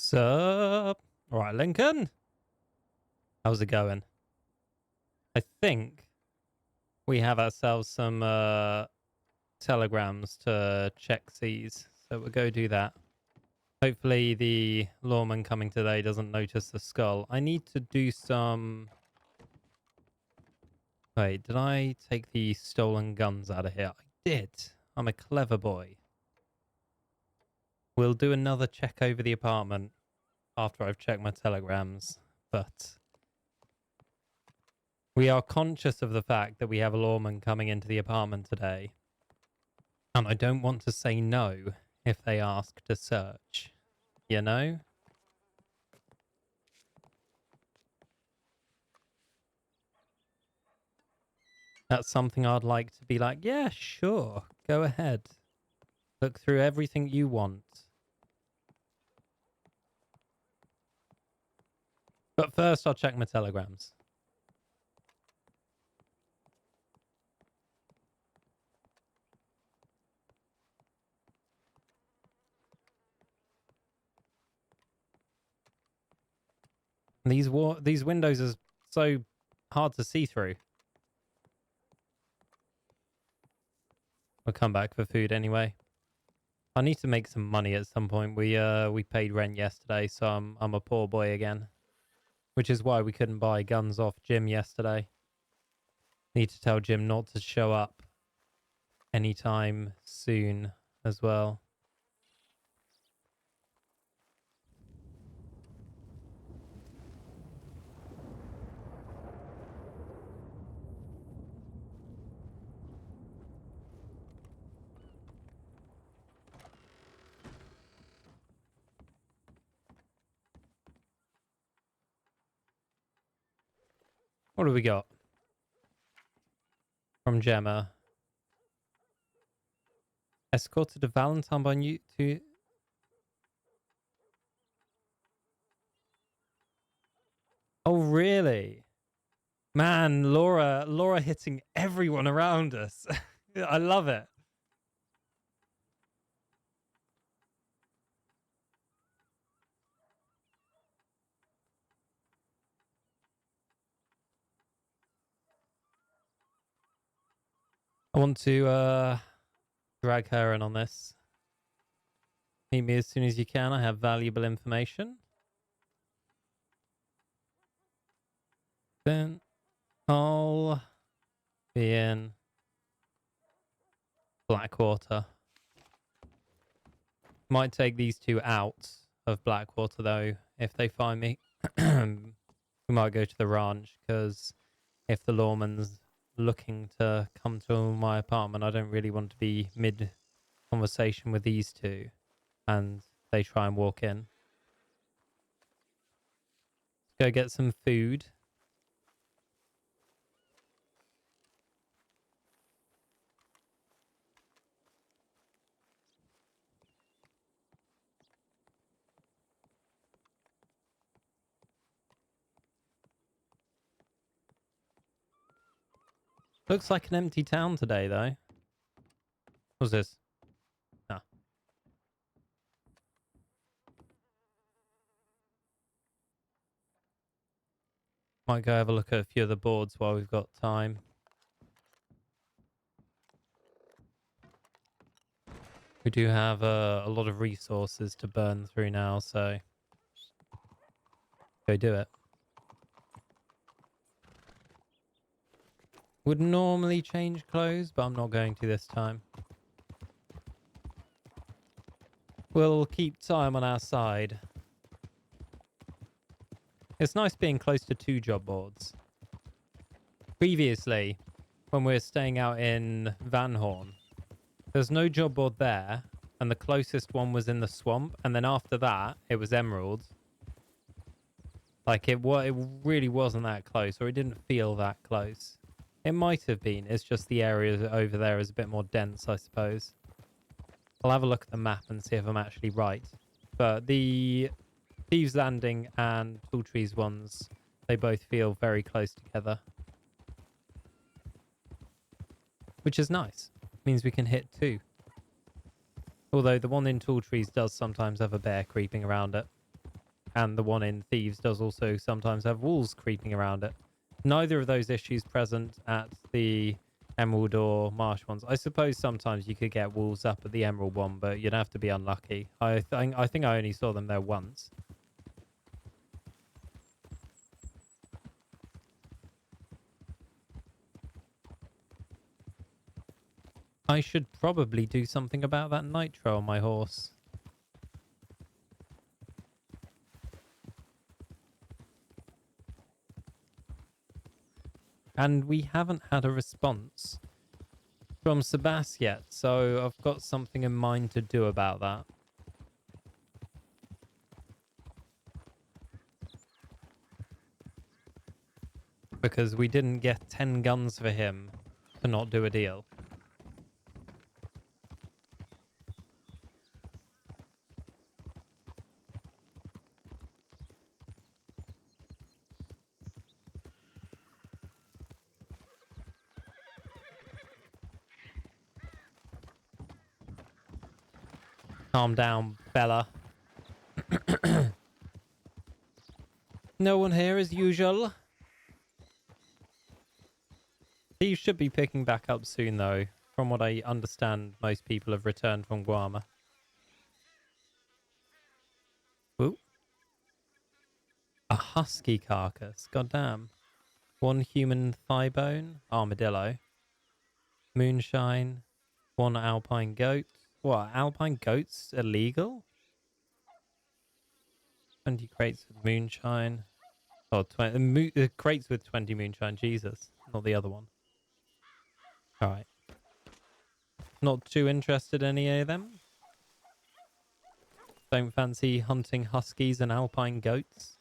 Sup? All right, Lincoln. How's it going? I think we have ourselves some telegrams to check these, so we'll go do that. Hopefully the lawman coming today doesn't notice the skull. I need to do some... Wait, did I take the stolen guns out of here? I did. I'm a clever boy. We'll do another check over the apartment after I've checked my telegrams, but... we are conscious of the fact that we have a lawman coming into the apartment today. And I don't want to say no if they ask to search. You know? That's something I'd like to be like, yeah, sure. Go ahead. Look through everything you want. But first I'll check my telegrams. These windows are so hard to see through. We'll come back for food anyway. I need to make some money at some point. We paid rent yesterday, so I'm a poor boy again. Which is why we couldn't buy guns off Jim yesterday. Need to tell Jim not to show up anytime soon as well. What do we got? From Gemma. Escorted to Valentine by you to... Oh, really? Man, Laura hitting everyone around us. I love it. I want to drag her in on this. Meet me as soon as you can. I have valuable information. Then I'll be in Blackwater. Might take these two out of Blackwater though if they find me. We might go to the ranch because if the lawman's looking to come to my apartment, I don't really want to be mid conversation with these two and they try and walk in. Go get some food. Looks like an empty town today, though. What's this? Ah. Might go have a look at a few of the boards while we've got time. We do have a lot of resources to burn through now, so go do it. Would normally change clothes, but I'm not going to this time. We'll keep time on our side. It's nice being close to two job boards. Previously, when we were staying out in Van Horn, there's no job board there, and the closest one was in the swamp, and then after that, it was Emerald. Like, it really wasn't that close, or it didn't feel that close. It might have been. It's just the area over there is a bit more dense, I suppose. I'll have a look at the map and see if I'm actually right. But the Thieves Landing and Tall Trees ones, they both feel very close together. Which is nice. Means we can hit two. Although the one in Tall Trees does sometimes have a bear creeping around it. and the one in Thieves does also sometimes have wolves creeping around it. Neither of those issues present at the Emerald or Marsh ones. I suppose sometimes you could get wolves up at the Emerald one, but you'd have to be unlucky. I think I only saw them there once. I should probably do something about that nitro on my horse. And we haven't had a response from Sebas yet, so I've got something in mind to do about that. Because we didn't get 10 guns for him to not do a deal. Calm down, Bella. No one here as usual. He should be picking back up soon, though. From what I understand, most people have returned from Guarma. Ooh. A husky carcass. Goddamn. One human thigh bone. Armadillo. Moonshine. One alpine goat. What? Alpine goats illegal? 20 crates with moonshine. Oh, 20 crates with 20 moonshine. Jesus. Not the other one. Alright. Not too interested in any of them. Don't fancy hunting huskies and alpine goats.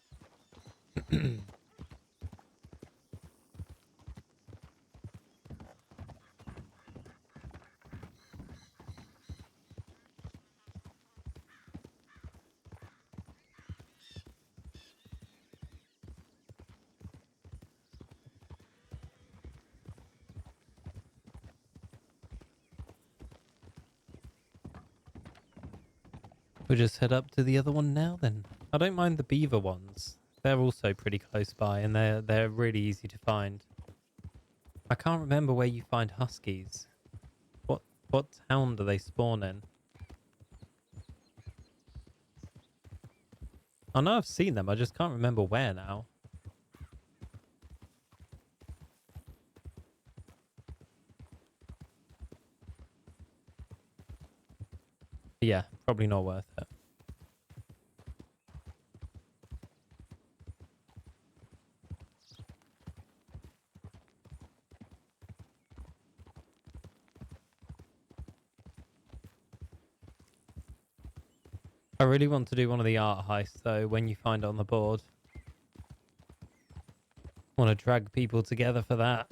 We'll just head up to the other one now then. I don't mind the beaver ones. They're also pretty close by and they're really easy to find. I can't remember where you find huskies. What town do they spawn in? I know I've seen them, I just can't remember where now. But yeah, probably not worth it. I really want to do one of the art heists though when you find it on the board. Want to drag people together for that.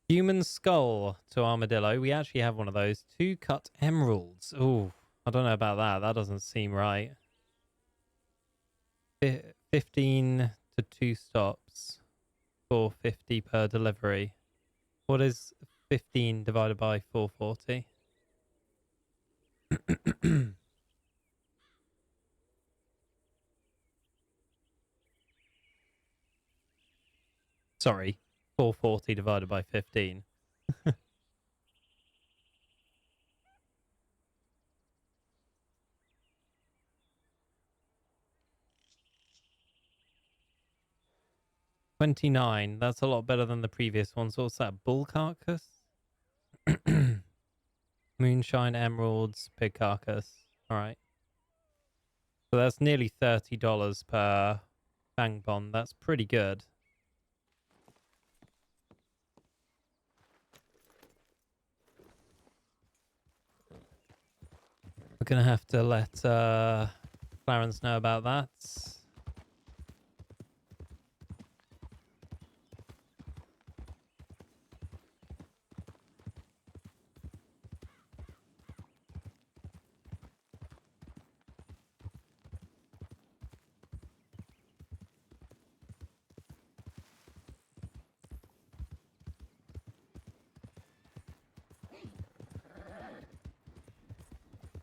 Human skull to armadillo. We actually have one of those. 2 cut emeralds. Ooh, I don't know about that. That doesn't seem right. 15 to 2 stops. 450 per delivery. What is 15 divided by 440? Sorry. 440 divided by 15. $29. That's a lot better than the previous one. So what's that? Bull carcass? Moonshine emeralds, pig carcass. All right. So that's nearly $30 per fang bond. That's pretty good. We're going to have to let Clarence know about that.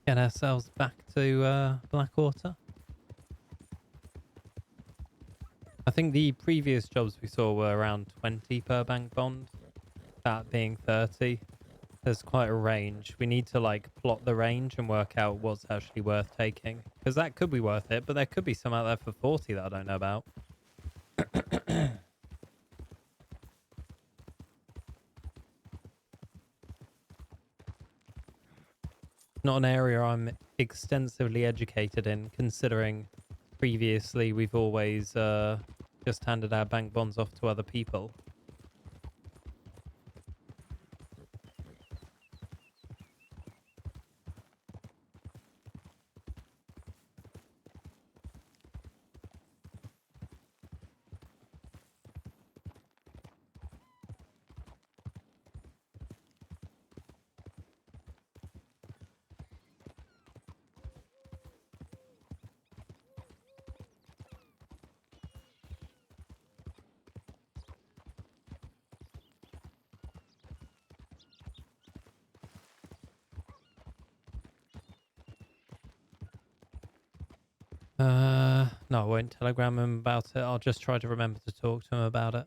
Get ourselves back to Blackwater. I think the previous jobs we saw were around 20 per bank bond, that being 30. There's quite a range. We need to like plot the range and work out what's actually worth taking, because that could be worth it, but there could be some out there for 40 that I don't know about. Not an area I'm extensively educated in, considering previously we've always just handed our bank bonds off to other people. No, I won't telegram him about it. I'll just try to remember to talk to him about it.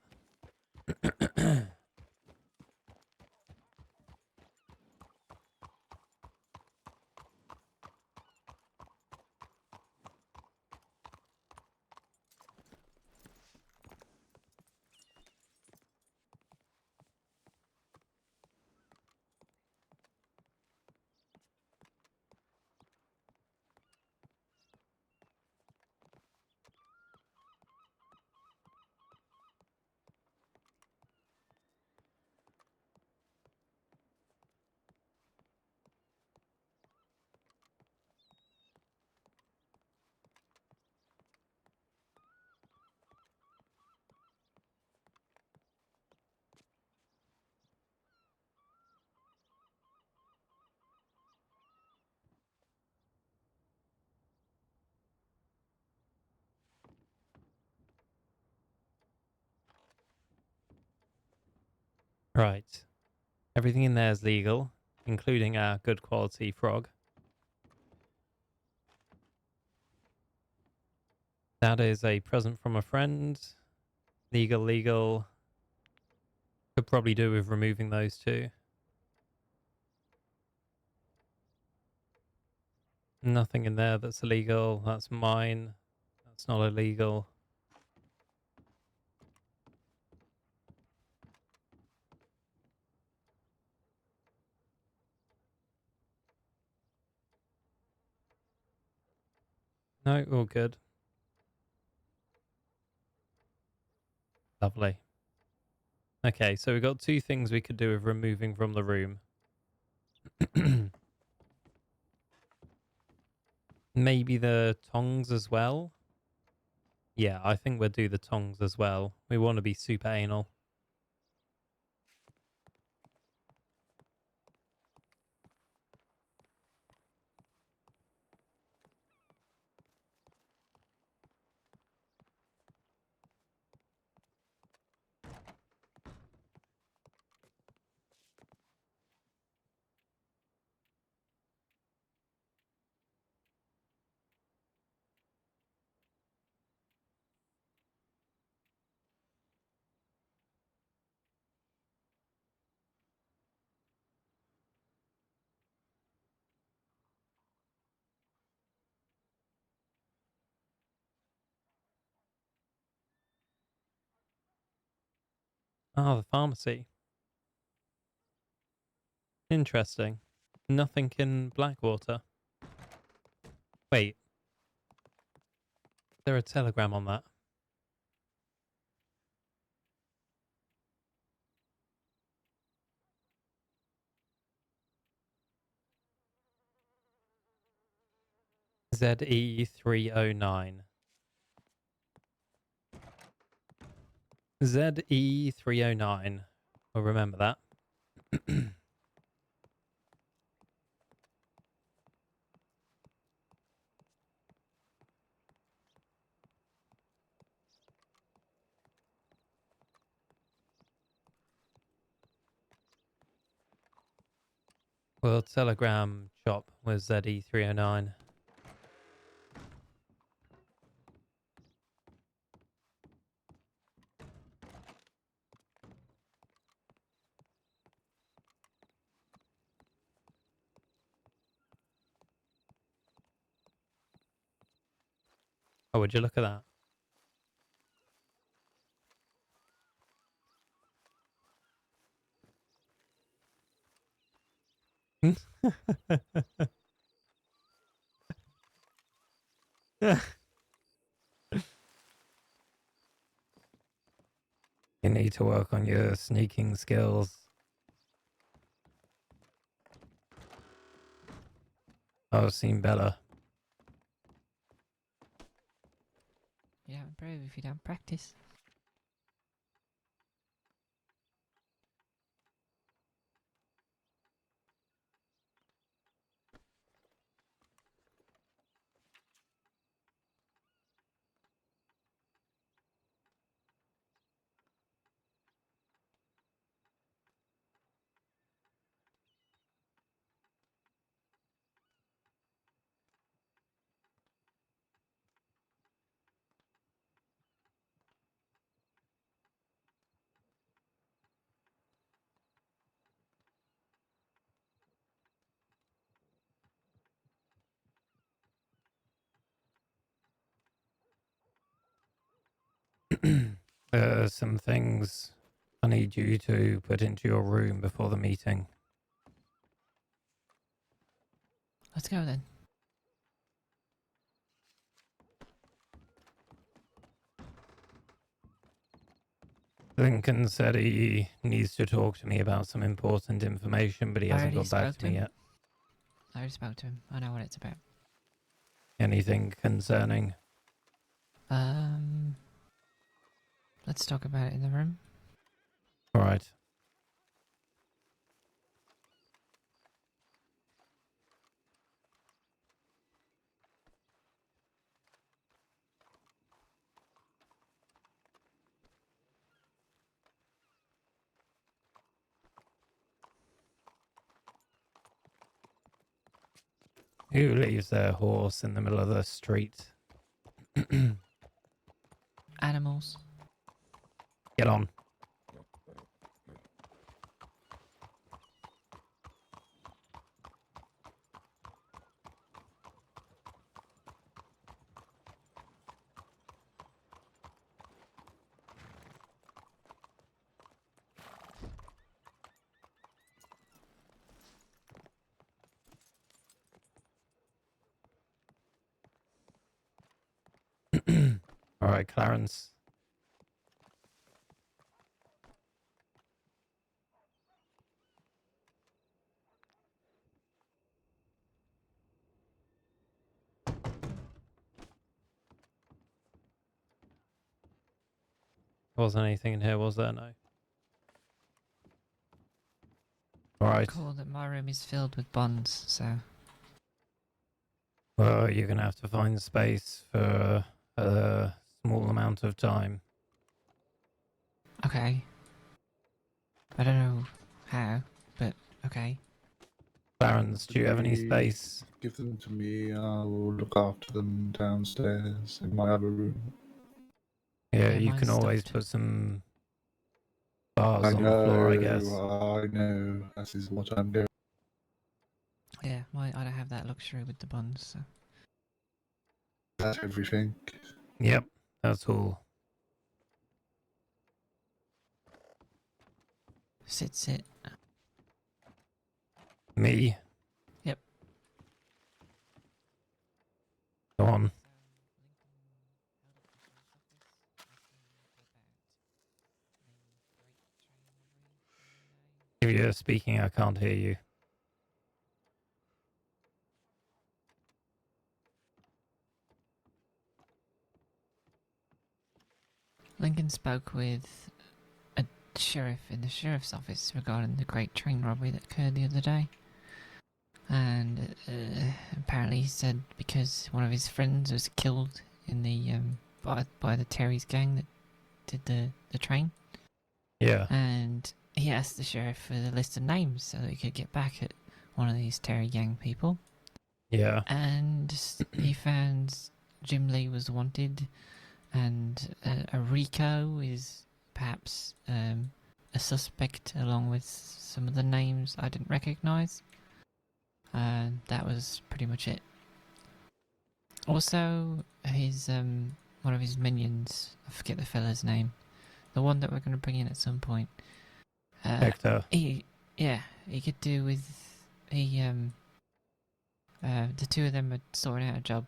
Right. Everything in there is legal, including our good quality frog. That is a present from a friend. Legal, legal. Could probably do with removing those two. Nothing in there that's illegal. That's mine. That's not illegal. No, all good. Lovely. Okay, so we've got two things we could do with removing from the room. Maybe the tongs as well. Yeah, I think we'll do the tongs as well. We want to be super anal. Ah, the pharmacy. Interesting. Nothing in Blackwater. Wait, is there a telegram on that? ZE309. ZE309. We'll remember that. We'll telegram shop with ZE309. Oh, would you look at that? You need to work on your sneaking skills. I've seen better. You don't improve if you don't practice. Some things I need you to put into your room before the meeting. Let's go then. Lincoln said he needs to talk to me about some important information, but he hasn't got back to me yet. I already spoke to him. I know what it's about. Anything concerning? Let's talk about it in the room. All right. Who leaves their horse in the middle of the street? Animals. Get on. All right, Clarence. Wasn't anything in here, was there? No. All right. Cool that my room is filled with bonds, so... Well, you're going to have to find space for a small amount of time. Okay. I don't know how, but okay. Clarence, do you have any space? Give them to me. I'll look after them downstairs in my other room. Yeah, Yeah, you mine's can always stuffed. put some bars I on know, the floor, I guess. I know. This is what I'm doing. Yeah, I don't have that luxury with the bonds, so... That's everything. Yep, that's all. Sit. Me? Yep. Go on. If you're speaking, I can't hear you. Lincoln spoke with a sheriff in the sheriff's office regarding the great train robbery that occurred the other day. And apparently he said because one of his friends was killed in the by the Terry's gang that did the train. Yeah. And he asked the sheriff for the list of names so that he could get back at one of these Terry Gang people, Yeah. and he found Jim Lee was wanted, and a Rico is perhaps a suspect, along with some of the names I didn't recognise. And that was pretty much it. Also, his one of his minions, I forget the fella's name, the one that we're going to bring in at some point. Hector. He could do with the two of them are sorting out a job,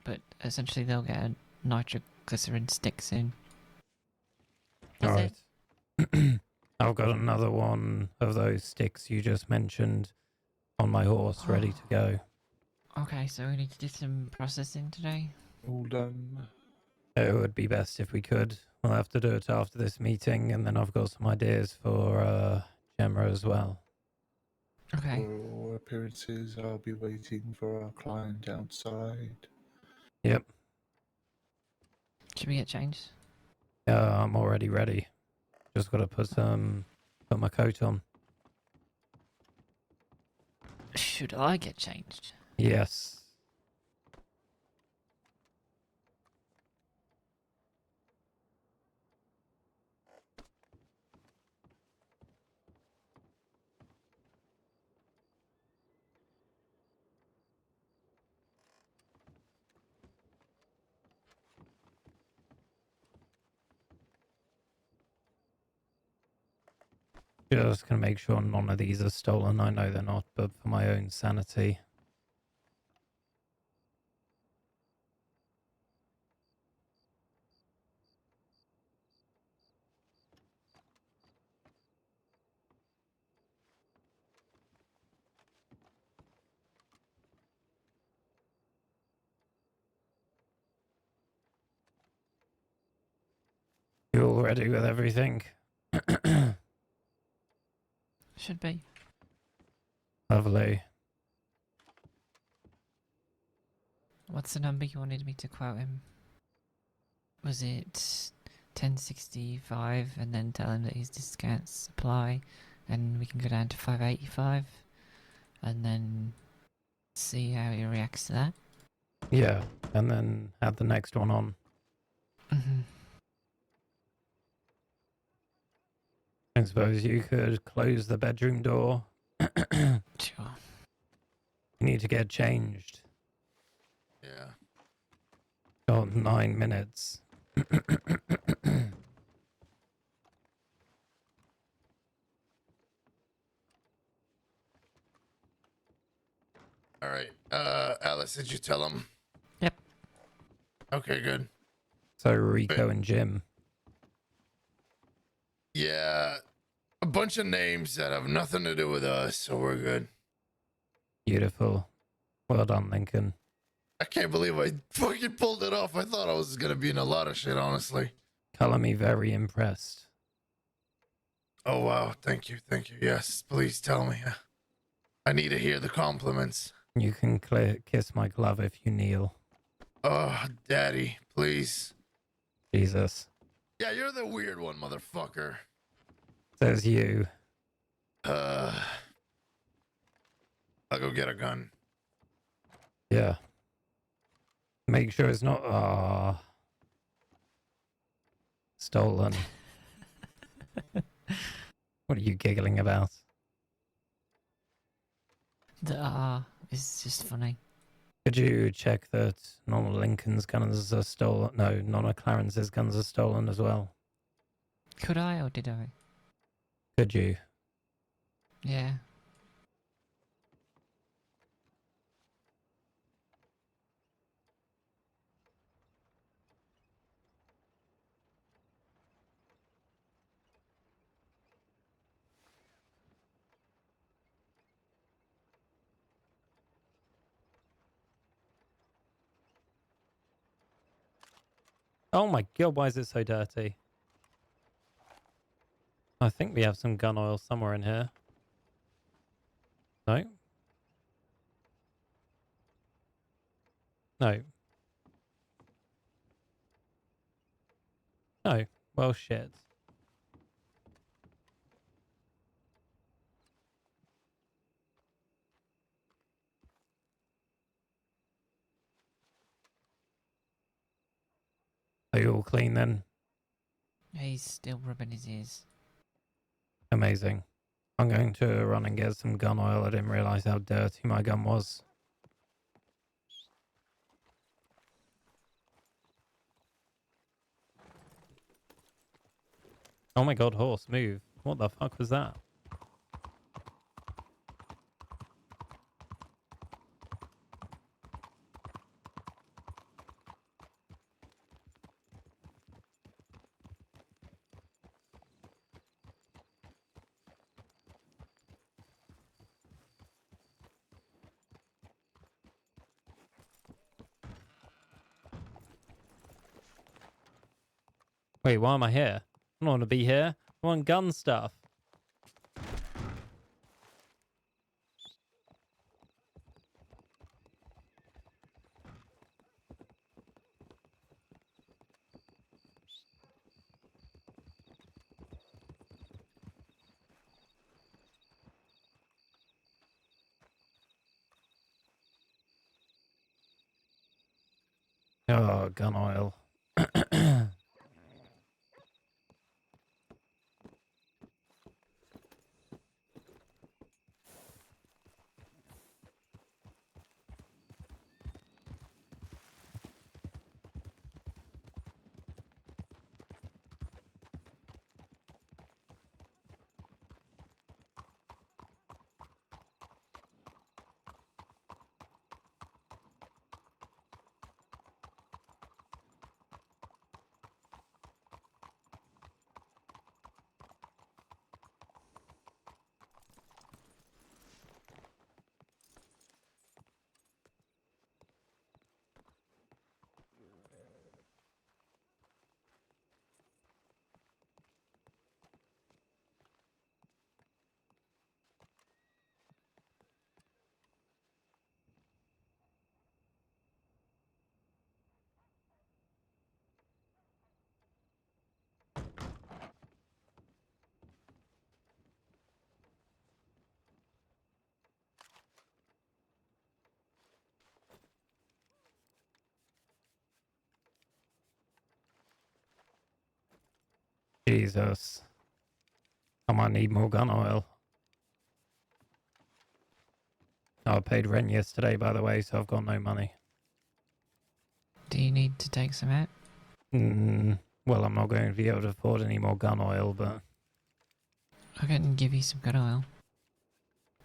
but essentially they'll get a nitroglycerin stick soon. That's Alright. it. I've got another one of those sticks you just mentioned on my horse ready to go. Okay, so we need to do some processing today. All done. It would be best if we could. We'll have to do it after this meeting, and then I've got some ideas for Gemma as well. Okay. For all appearances, I'll be waiting for our client outside. Yep. Should we get changed? Yeah, I'm already ready. Just got to put my coat on. Should I get changed? Yes. Just gonna make sure none of these are stolen. I know they're not, but for my own sanity. You all ready with everything? Should be. Lovely. What's the number you wanted me to quote him? Was it 1065 and then tell him that his discounts apply and we can go down to 585 and then see how he reacts to that? Yeah, and then add the next one on. Mm-hmm. I suppose you could close the bedroom door. Sure. You need to get changed. Yeah. Got 9 minutes. All right. Alice, did you tell him? Yep. Okay, good. So Rico and Jim. Yeah. A bunch of names that have nothing to do with us, so we're good. Beautiful. Well done, Lincoln. I can't believe I fucking pulled it off. I thought I was gonna be in a lot of shit, honestly. Color me very impressed. Oh, wow. Thank you. Thank you. Yes, please tell me. I need to hear the compliments. You can kiss my glove if you kneel. Oh, daddy, please. Jesus. Yeah, you're the weird one, motherfucker. Says you. I'll go get a gun. Yeah. Make sure it's not stolen. What are you giggling about? The is just funny. Could you check that none of Lincoln's guns are stolen? No, none of Clarence's guns are stolen as well. Could I or did I? Could you? Yeah. Oh my god, why is it so dirty? I think we have some gun oil somewhere in here. No? No. No. Well, shit. Are you all clean then? He's still rubbing his ears. Amazing. I'm going to run and get some gun oil. I didn't realise how dirty my gun was. Oh my god, horse, move. What the fuck was that? Wait, why am I here? I don't want to be here. I want gun stuff. Oh, gun oil. Jesus. I might need more gun oil. I paid rent yesterday, by the way, so I've got no money. Do you need to take some out? Well, I'm not going to be able to afford any more gun oil, but I can give you some good oil.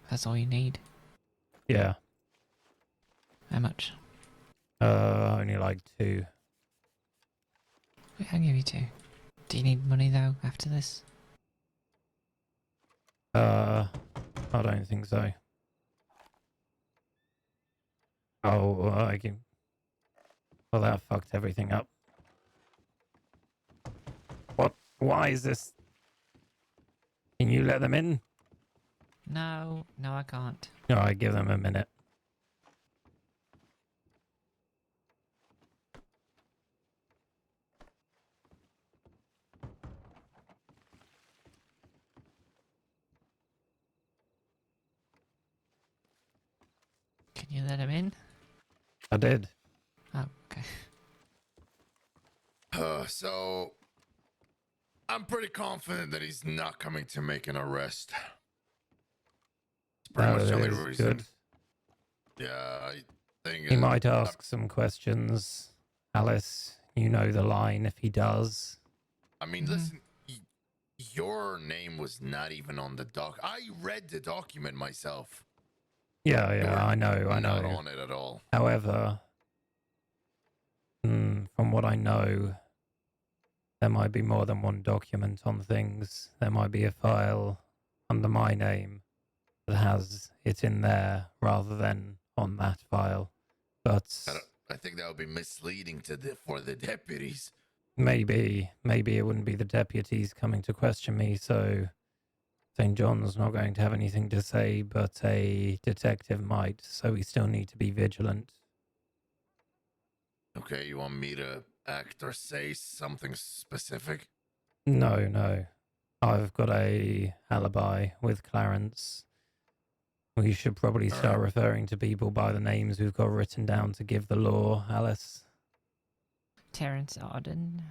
That's all you need. yeah. How much? Only like 2. Yeah, I'll give you 2. Do you need money though after this? I don't think so. Oh, I can... Well, that fucked everything up. What? Why is this? Can you let them in? No, I can't. No, I give them a minute. Can you let him in? I did. Oh, okay. So, I'm pretty confident that he's not coming to make an arrest. It's pretty No, much the only it is reason. good. Yeah, I think He might ask some questions. Alice, you know the line if he does. I mean, Mhm. listen, your name was not even on the doc. I read the document myself. Yeah, You were I know. Not on it at all. However, from what I know, there might be more than one document on things. There might be a file under my name that has it in there rather than on that file. But I think that would be misleading for the deputies. maybe it wouldn't be the deputies coming to question me, so St. John's not going to have anything to say, but a detective might, so we still need to be vigilant. Okay, you want me to act or say something specific? No. I've got a alibi with Clarence. We should probably All start right. referring to people by the names we've got written down to give the law, Alice. Terence Arden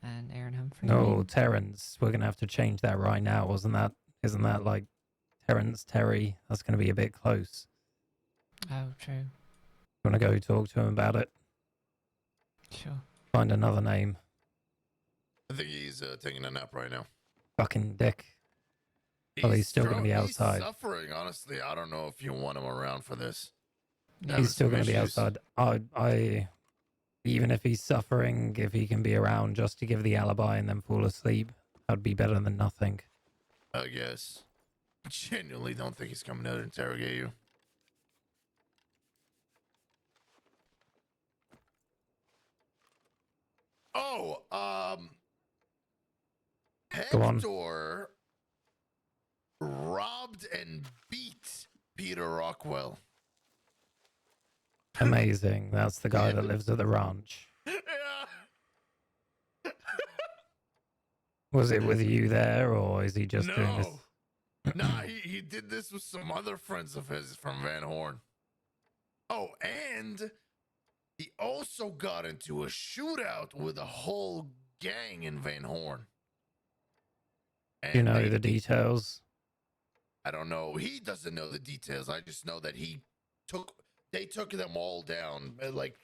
and Aaron Humphrey. No, maybe? Terrence. We're gonna have to change that right now, Isn't that like Terrence Terry? That's gonna be a bit close. Oh, true. Wanna go talk to him about it? Sure. Find another name. I think he's taking a nap right now. Fucking dick. Well, he's still gonna be outside. He's suffering, honestly. I don't know if you want him around for this. Yeah. Having He's still some gonna be issues. outside. I even if he's suffering, if he can be around just to give the alibi and then fall asleep, that'd be better than nothing. I guess. Genuinely don't think he's coming out to interrogate you. Oh, Go on. Hector robbed and beat Peter Rockwell. Amazing. That's the guy Yeah. that lives at the ranch. Yeah. Was it with you there, or is he just doing this? No. Nah, he did this with some other friends of his from Van Horn. Oh, and he also got into a shootout with a whole gang in Van Horn. And You know the details. I don't know. He doesn't know the details. I just know that they took them all down. Like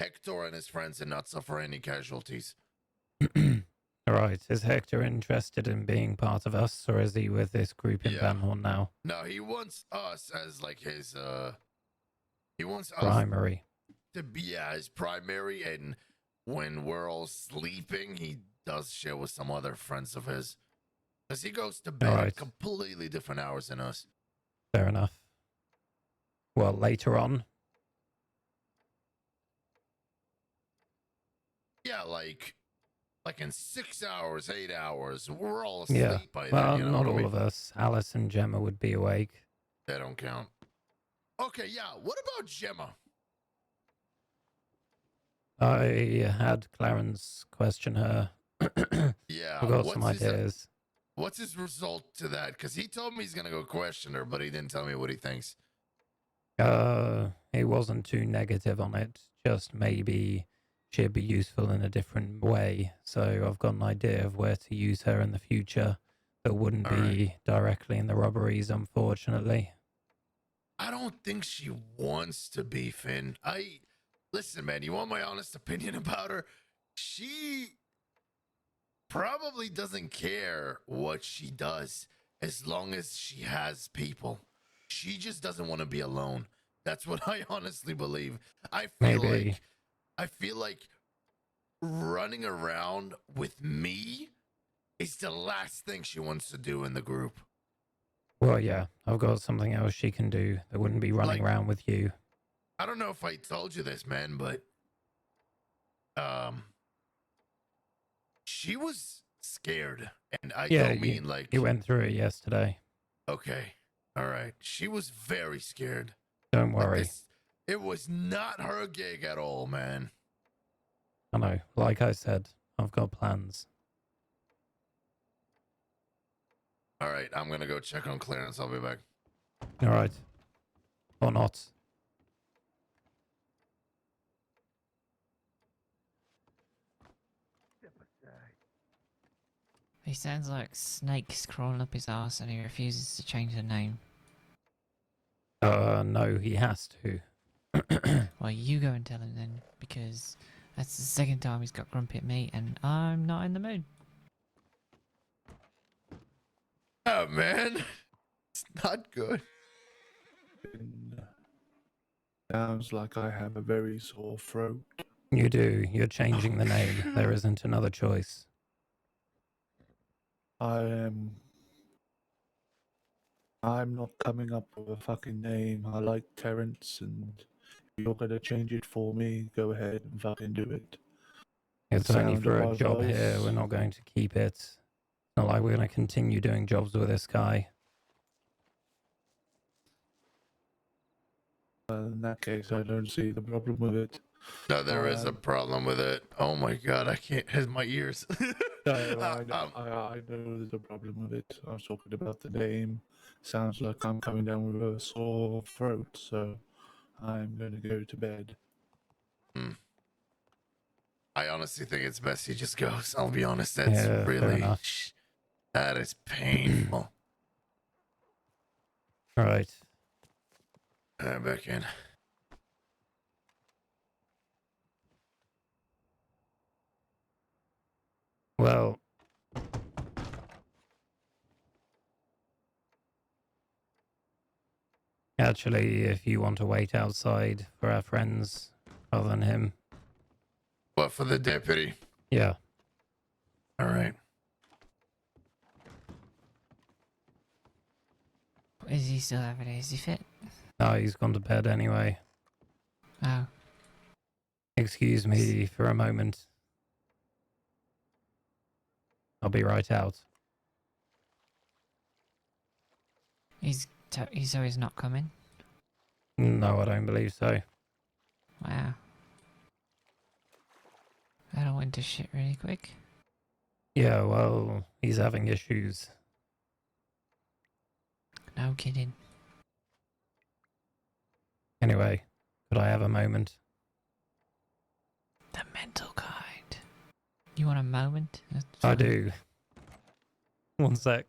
Hector and his friends did not suffer any casualties. All right. Is Hector interested in being part of us, or is he with this group in Yeah. Van Horn now? No, he wants us as like his he wants us Primary. to be his primary, and when we're all sleeping, he does share with some other friends of his. Because he goes to bed Alright. at completely different hours than us. Fair enough. Well, later on. Yeah, like in 6 hours, 8 hours. We're all asleep Yeah. by Well, then. You know not what I all mean? of us. Alice and Gemma would be awake. They don't count. Okay, yeah. What about Gemma? I had Clarence question her. Yeah. I've got some ideas. What's his result to that? Because he told me he's gonna go question her, but he didn't tell me what he thinks. He wasn't too negative on it. Just maybe she'd be useful in a different way. So I've got an idea of where to use her in the future that wouldn't All be directly in the robberies, unfortunately. I don't think she wants to be, Finn. Listen, man, you want my honest opinion about her? She probably doesn't care what she does as long as she has people. She just doesn't want to be alone. That's what I honestly believe. Maybe. I feel like running around with me is the last thing she wants to do in the group. Well, yeah, I've got something else she can do that wouldn't be running Like- around with you. I don't know if I told you this, man, but she was scared, and I Yeah, don't mean like You went through it yesterday. okay, all right. She was very scared. Don't Like worry. it was not her gig at all, man. I know. Like I said, I've got plans. All right, I'm gonna go check on Clarence. I'll be back. All right. Or not. He sounds like snakes crawling up his ass and he refuses to change the name. No, he has to. Well, you go and tell him then, because that's the second time he's got grumpy at me and I'm not in the mood. Oh man, it's not good. Sounds like I have a very sore throat. You do. You're changing the name. There isn't another choice. I'm not coming up with a fucking name. I like Terrence, and if you're gonna change it for me, go ahead and fucking do it. It's only Sound for of a my job here. voice. We're not going to keep it. It's not like we're going to continue doing jobs with this guy. In that case, I don't see the problem with it. No, there is a problem with it. Oh my god, I can't. Has my ears. No, I know there's a problem with it. I was talking about the name. Sounds like I'm coming down with a sore throat, so I'm gonna go to bed. I honestly think it's best he just goes. I'll be honest. That's Yeah, fair really enough. that is painful. Right. Back in. Well, actually, if you want to wait outside for our friends other than him, What, for the deputy? yeah. All right. Is he still having a hazy fit? No, he's gone to bed anyway. Oh, Excuse me for a moment. I'll be right out. he's always not coming. No, I don't believe so. Wow. That all went to shit really quick. Yeah, well, he's having issues. No kidding. Anyway, could I have a moment? The mental kind. You want a moment? That's I fine. do. One sec.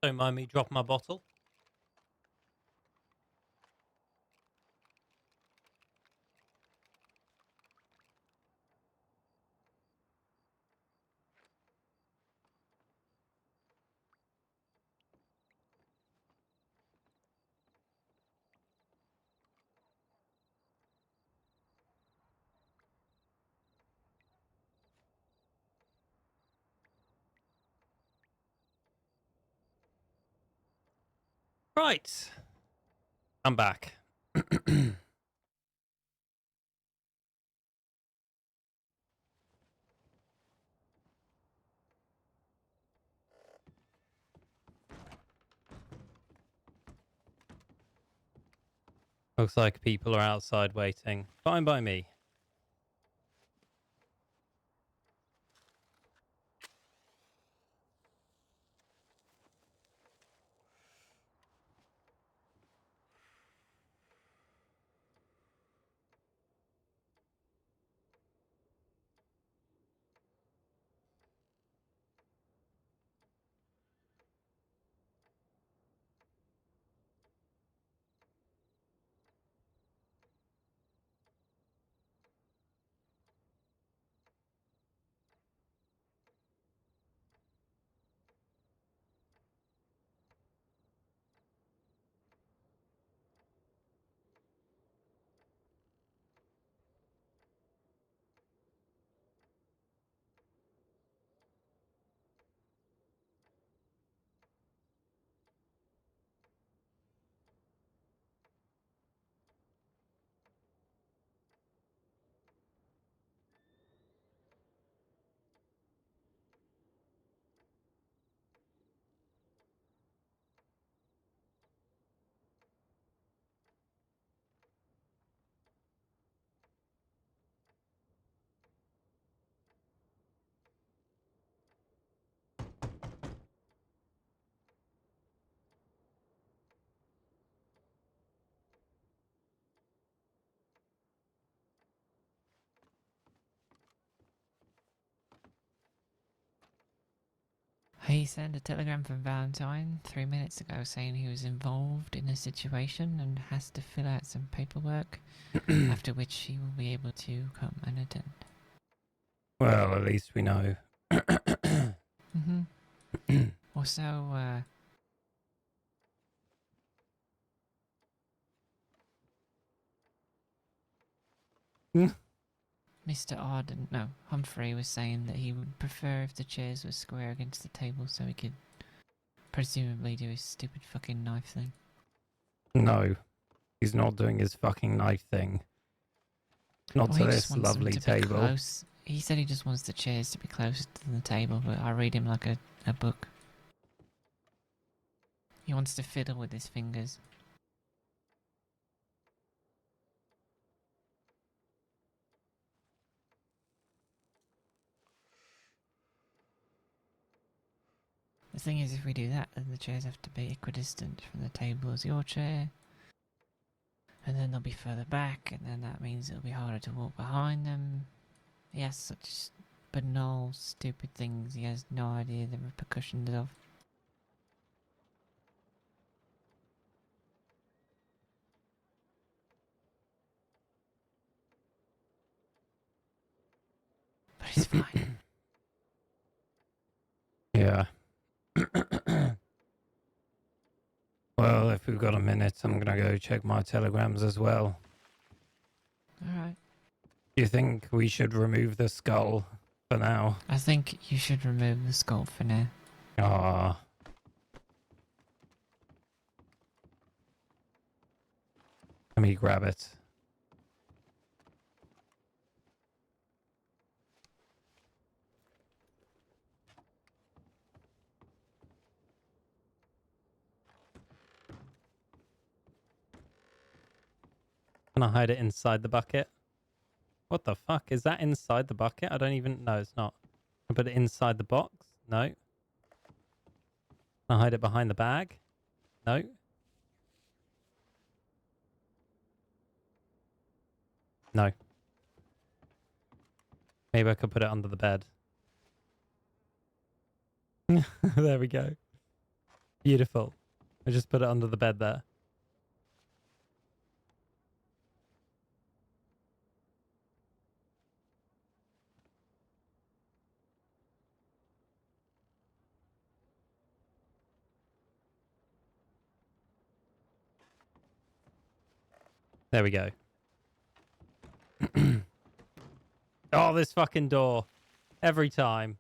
Don't mind me dropping my bottle. Right. I'm back. Looks like people are outside waiting. Fine by me. He sent a telegram from Valentine 3 minutes ago saying he was involved in a situation and has to fill out some paperwork, after which he will be able to come and attend. Well, at least we know. Mm-hmm. Also, Mr. Arden, no, Humphrey was saying that he would prefer if the chairs were square against the table so he could presumably do his stupid fucking knife thing. No, he's not doing his fucking knife thing. Not Well, to he just this wants them lovely to be table. close. He said he just wants the chairs to be closer to the table, but I read him like a book. He wants to fiddle with his fingers. The thing is, if we do that, then the chairs have to be equidistant from the table as your chair. And then they'll be further back, and then that means it'll be harder to walk behind them. He has such banal, stupid things he has no idea the repercussions of. But he's fine. Yeah. Well, if we've got a minute, I'm gonna go check my telegrams as well. Alright. Do you think we should remove the skull for now? I think you should remove the skull for now. Ah. Let me grab it. Can I hide it inside the bucket? What the fuck? Is that inside the bucket? I don't even... No, it's not. I put it inside the box? No. Can I hide it behind the bag? No. No. Maybe I could put it under the bed. There we go. Beautiful. I just put it under the bed there. There we go. Oh, this fucking door. Every time.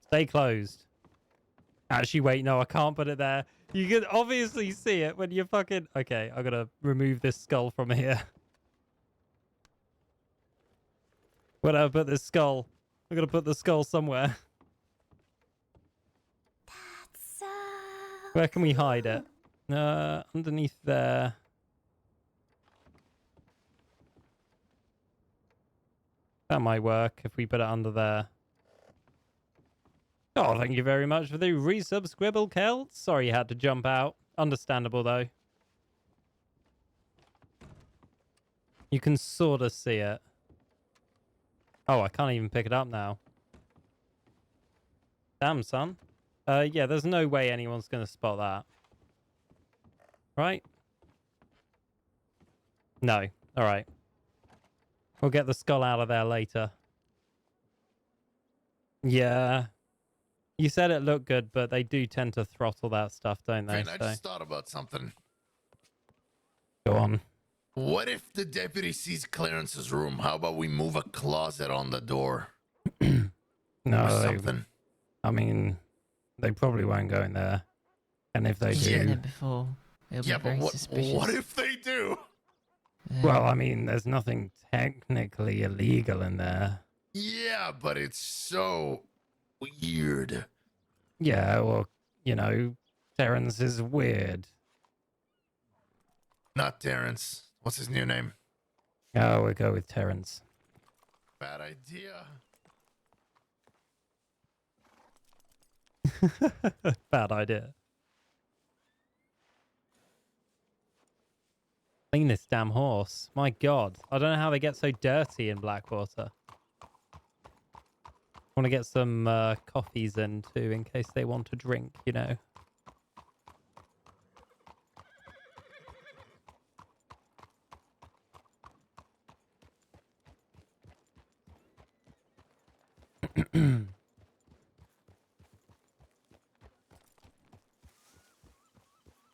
Stay closed. Actually, wait, no, I can't put it there. You can obviously see it when you're fucking... Okay, I gotta remove this skull from here. Where do I put this skull? I gotta put the skull somewhere. That's so Where can we hide it? Underneath there. That might work if we put it under there. Oh, thank you very much for the resub, Scribble Kelt. Sorry you had to jump out. Understandable, though. You can sort of see it. Oh, I can't even pick it up now. Damn, son. Yeah, there's no way anyone's going to spot that. Right? No. All right. We'll get the skull out of there later. Yeah. You said it looked good, but they do tend to throttle that stuff, don't they? Finn, I just thought about something. Go on. What if the deputy sees Clarence's room? How about we move a closet on the door? No, Or they, something. I mean, they probably won't go in there. And if they He's been do... there before. It'll Yeah, be but very what suspicious. if they do? Well, I mean, there's nothing technically illegal in there. Yeah, but it's so weird. Yeah, well, you know, Terrence is weird. Not Terrence. What's his new name? Oh, we'll go with Terrence. Bad idea. Bad idea. Clean this damn horse. My God. I don't know how they get so dirty in Blackwater. want to get some coffees in too, in case they want to drink, you know.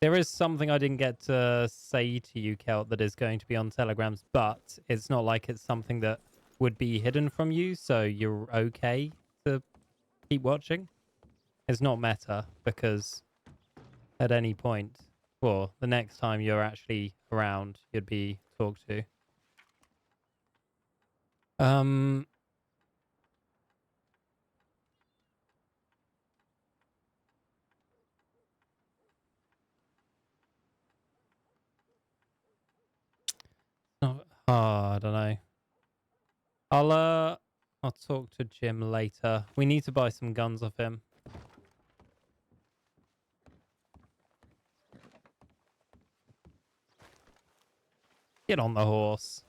There is something I didn't get to say to you, Kelt, that is going to be on Telegrams, but it's not like it's something that would be hidden from you, so you're okay to keep watching. It's not meta, because at any point, well, the next time you're actually around, you'd be talked to. I don't know. I'll talk to Jim later. We need to buy some guns off him. Get on the horse.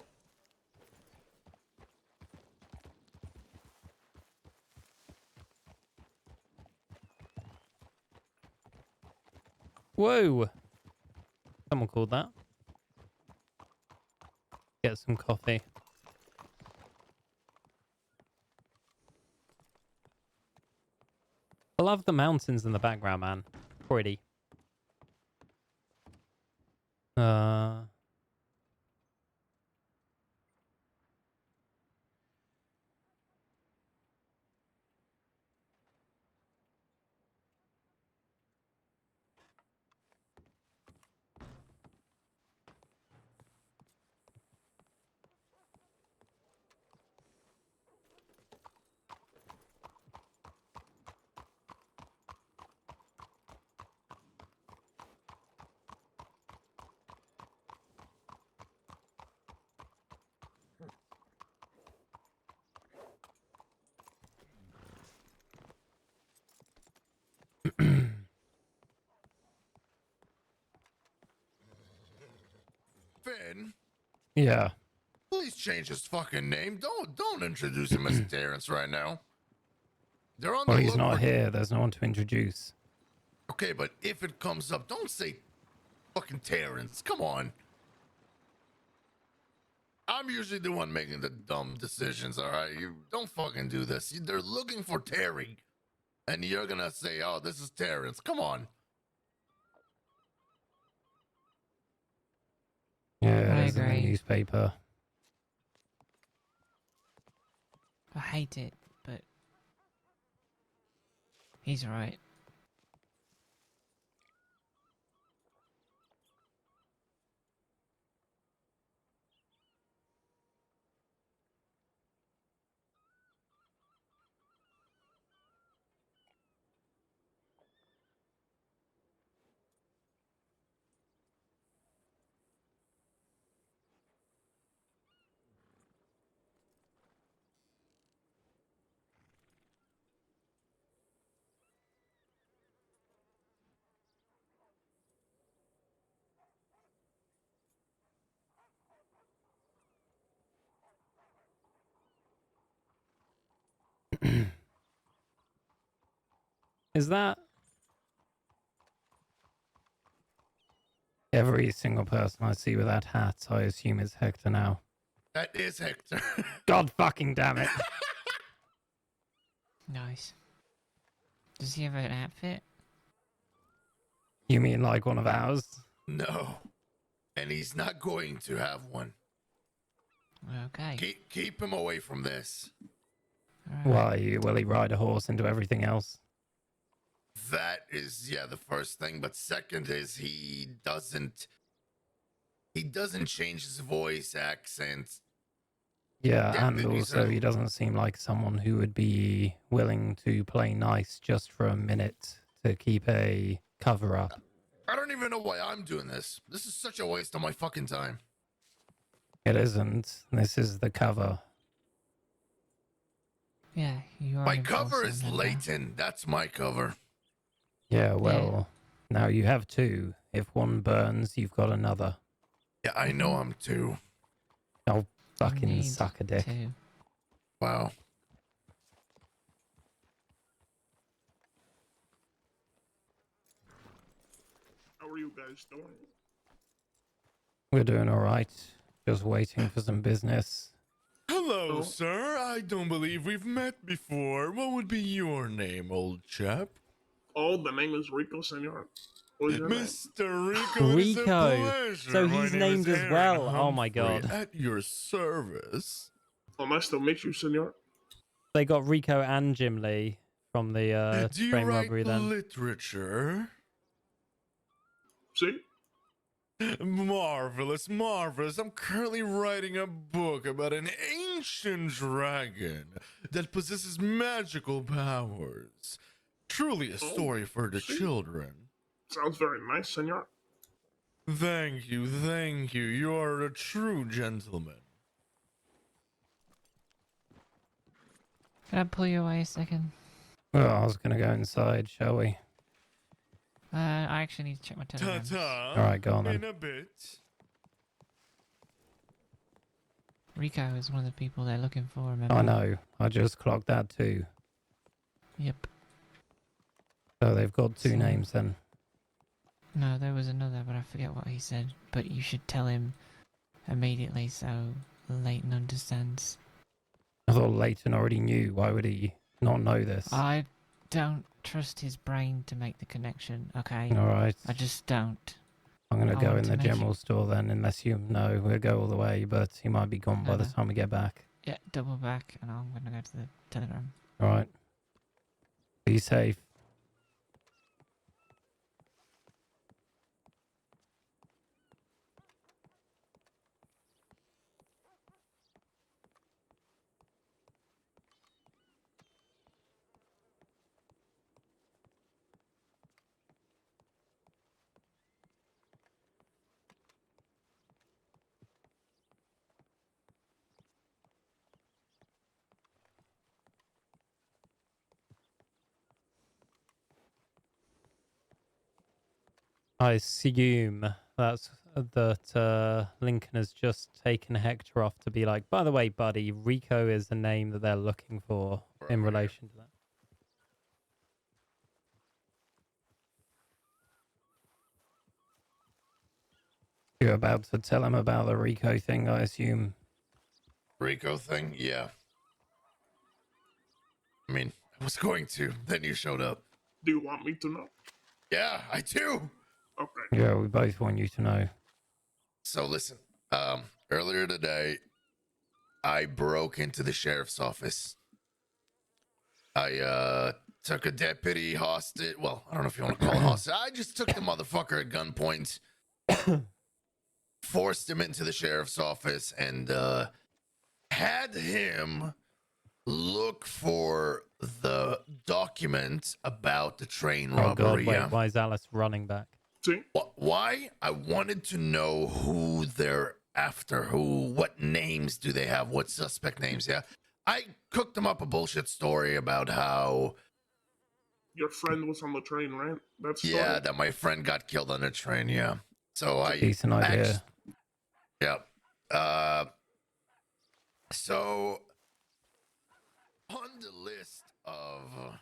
Whoa! Someone called that. Get some coffee. I love the mountains in the background, man. Pretty. Finn, Yeah. please change his fucking name. Don't introduce him as Terrence right now. They're on Well, the he's look not for... here. There's no one to introduce. Okay, but if it comes up, don't say fucking Terrence. Come on. I'm usually the one making the dumb decisions, all right? You don't fucking do this. They're looking for Terry. And you're gonna say, oh, this is Terrence. Come on. Yeah, I it is in the agree. newspaper. I hate it, but he's right. Is that every single person I see with that hat? I assume is Hector now. That is Hector. God fucking damn it. Nice. Does he have an outfit? You mean like one of ours? No. And he's not going to have one. Okay. Keep him away from this. Alright. Why? Will he ride a horse into everything else? That is, yeah, the first thing. But second is he doesn't change his voice, accent. Yeah, Yeah, and also he doesn't seem like someone who would be willing to play nice just for a minute to keep a cover up. I don't even know why I'm doing this. This is such a waste of my fucking time. It isn't. This is the cover. Yeah, you are. My an cover enforcer, is remember? Leighton. That's my cover. Yeah, well, now you have two. If one burns, you've got another. Yeah, I know I'm too. Oh, You fucking need suck a dick. to. Wow. you guys doing? We're doing all right. Just waiting for some business. Hello, Oh. sir. I don't believe we've met before. What would be your name, old chap? Oh, the name is Rico, senor. What is your name? Mr. Rico, it is a Rico. pleasure. So My he's name named is as Aaron well. Oh my Humphrey, God. At your service. Oh, nice to meet you, senor. They got Rico and Jim Lee from the Do you train write robbery then. See? literature? Marvelous, marvelous. I'm currently writing a book about an ancient dragon that possesses magical powers. Truly a story for the see? children. Sounds very nice, senor. Thank you, thank you. You are a true gentleman. Can I pull you away a second? Well, I was going to go inside, shall we? I actually need to check my telegrams. Ta-ta. All right, go on then. In a bit. Rico is one of the people they're looking for, remember? I know. I just clocked that too. Yep. So they've got two So- names then. No, there was another, but I forget what he said. But you should tell him immediately so Leighton understands. I thought Leighton already knew. Why would he not know this? I don't trust his brain to make the connection, okay? All right. I just don't. I'm going I to go want in to the make general store then, unless you know. We'll go all the way, but he might be gone by the No. time we get back. Yeah, double back, and I'm gonna go to the telegram. All right. Be safe. I assume that Lincoln has just taken Hector off to be like, by the way, buddy, Rico is the name that they're looking for in Right. relation to that. You're about to tell him about the Rico thing, I assume. Rico thing? Yeah. I mean, I was going to. Then you showed up. Do you want me to know? Yeah, I do. Okay. Yeah, we both want you to know. So listen, earlier today, I broke into the sheriff's office. I took a deputy hostage. Well, I don't know if you want to call it hostage. I just took the motherfucker at gunpoint, forced him into the sheriff's office, and had him look for the document about the train Oh God, robbery. wait, Yeah. why is Alice running back? See? Why? I wanted to know who they're after. What names do they have? What suspect names? Yeah. I cooked them up a bullshit story about how, Your friend was on the train, right? That's yeah, that my friend got killed on a train. Yeah. So I, Decent idea. yeah. So on the list of,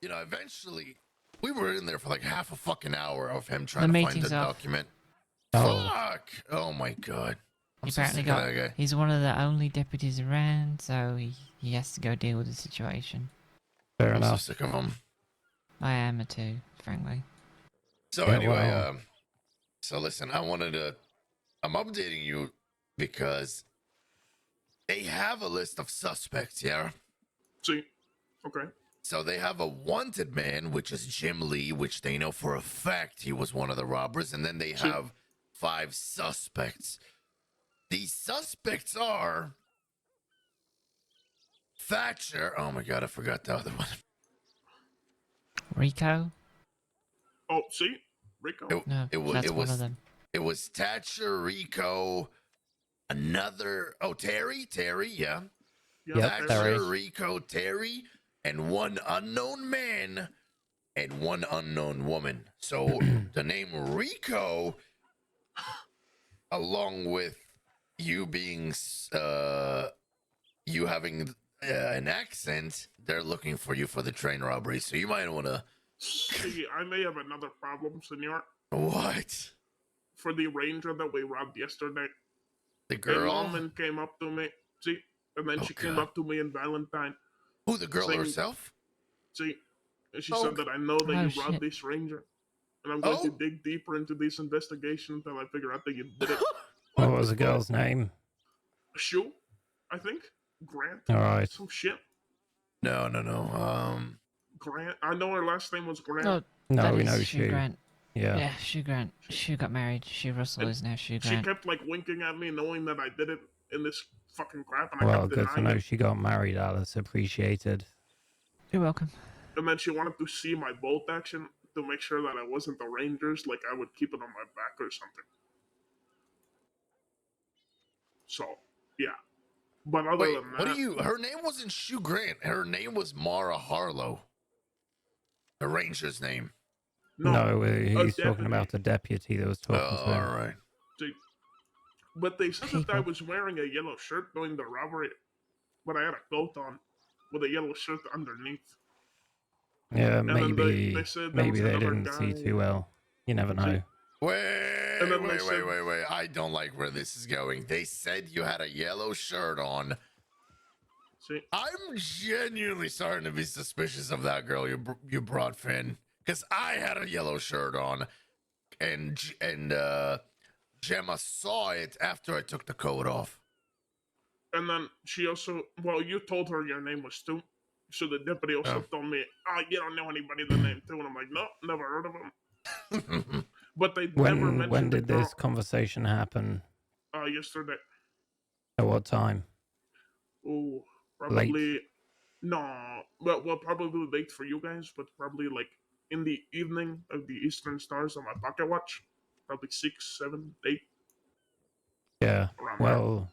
eventually we were in there for like half a fucking hour of him trying The to find the meeting's off. document. Oh. Fuck! Oh my god! I'm He so apparently sick of got. that guy. He's one of the only deputies around, so he has to go deal with the situation. Fair I'm so enough. sick of him. I am too, frankly. So Yeah, anyway, well. so listen, I'm updating you because they have a list of suspects, yeah? See? Okay. So they have a wanted man, which is Jim Lee, which they know for a fact he was one of the robbers, and then they See? have 5 suspects. These suspects are Thatcher. Oh my god, I forgot the other one. Rico? Oh, see? Rico? No, It wa- that's it one was- of them. It was Thatcher, Rico, Terry, yeah. Yep, Terry. Terry. Thatcher, Rico, Terry, and one unknown man and one unknown woman. So the name Rico, along with you being, you having an accent, they're looking for you for the train robbery. So you might want to See, I may have another problem, senor. What? For the ranger that we robbed yesterday, The a girl? woman came up to me. See, and then Oh, she came God. up to me in Valentine. Who, the girl Saying- herself? See, and she Oh, said that I know that oh, you shit. robbed this ranger, and I'm going to Oh. dig deeper into this investigation until I figure out that you did it. What was the girl's name? Shu, I think. Grant. All right. Some shit. No. Grant. I know her last name was Grant. Oh, No, that we is know Shu Shu. Grant. Yeah. Yeah, Shu Grant. Shu got married. Shu Russell is now Shu She Grant. kept like winking at me, knowing that I did it in this fucking crap, and I Well, kept good to denying know it. she got married, Alice. Appreciated. You're welcome. And then she wanted to see my bolt action to make sure that I wasn't the Rangers, like I would keep it on my back or something. So, yeah. But other Wait, than that, what do you... Her name wasn't Shu Grant. Her name was Mara Harlow. The ranger's name. No, he's talking deputy. about the deputy that was talking Oh, to him. all right. See, but they said that I People. was wearing a yellow shirt during the robbery, but I had a coat on with a yellow shirt underneath. Yeah, then maybe they said there maybe was they another didn't see guy- too well. You never know. And then they said- Wait. I don't like where this is going. They said you had a yellow shirt on. See, I'm genuinely starting to be suspicious of that girl you brought, Finn. Because I had a yellow shirt on. And Gemma saw it after I took the coat off. and then she also, well, you told her your name was Stu. So the deputy also told me, you don't know anybody the name Stu. And I'm like, no, never heard of him. But they never mentioned When the did girl, this conversation happen? yesterday. At what time? Oh, probably no. Well, probably late for you guys, but probably like in the evening of the Eastern Stars on my pocket watch. Probably 6, 7, 8. Yeah. Around there. Well,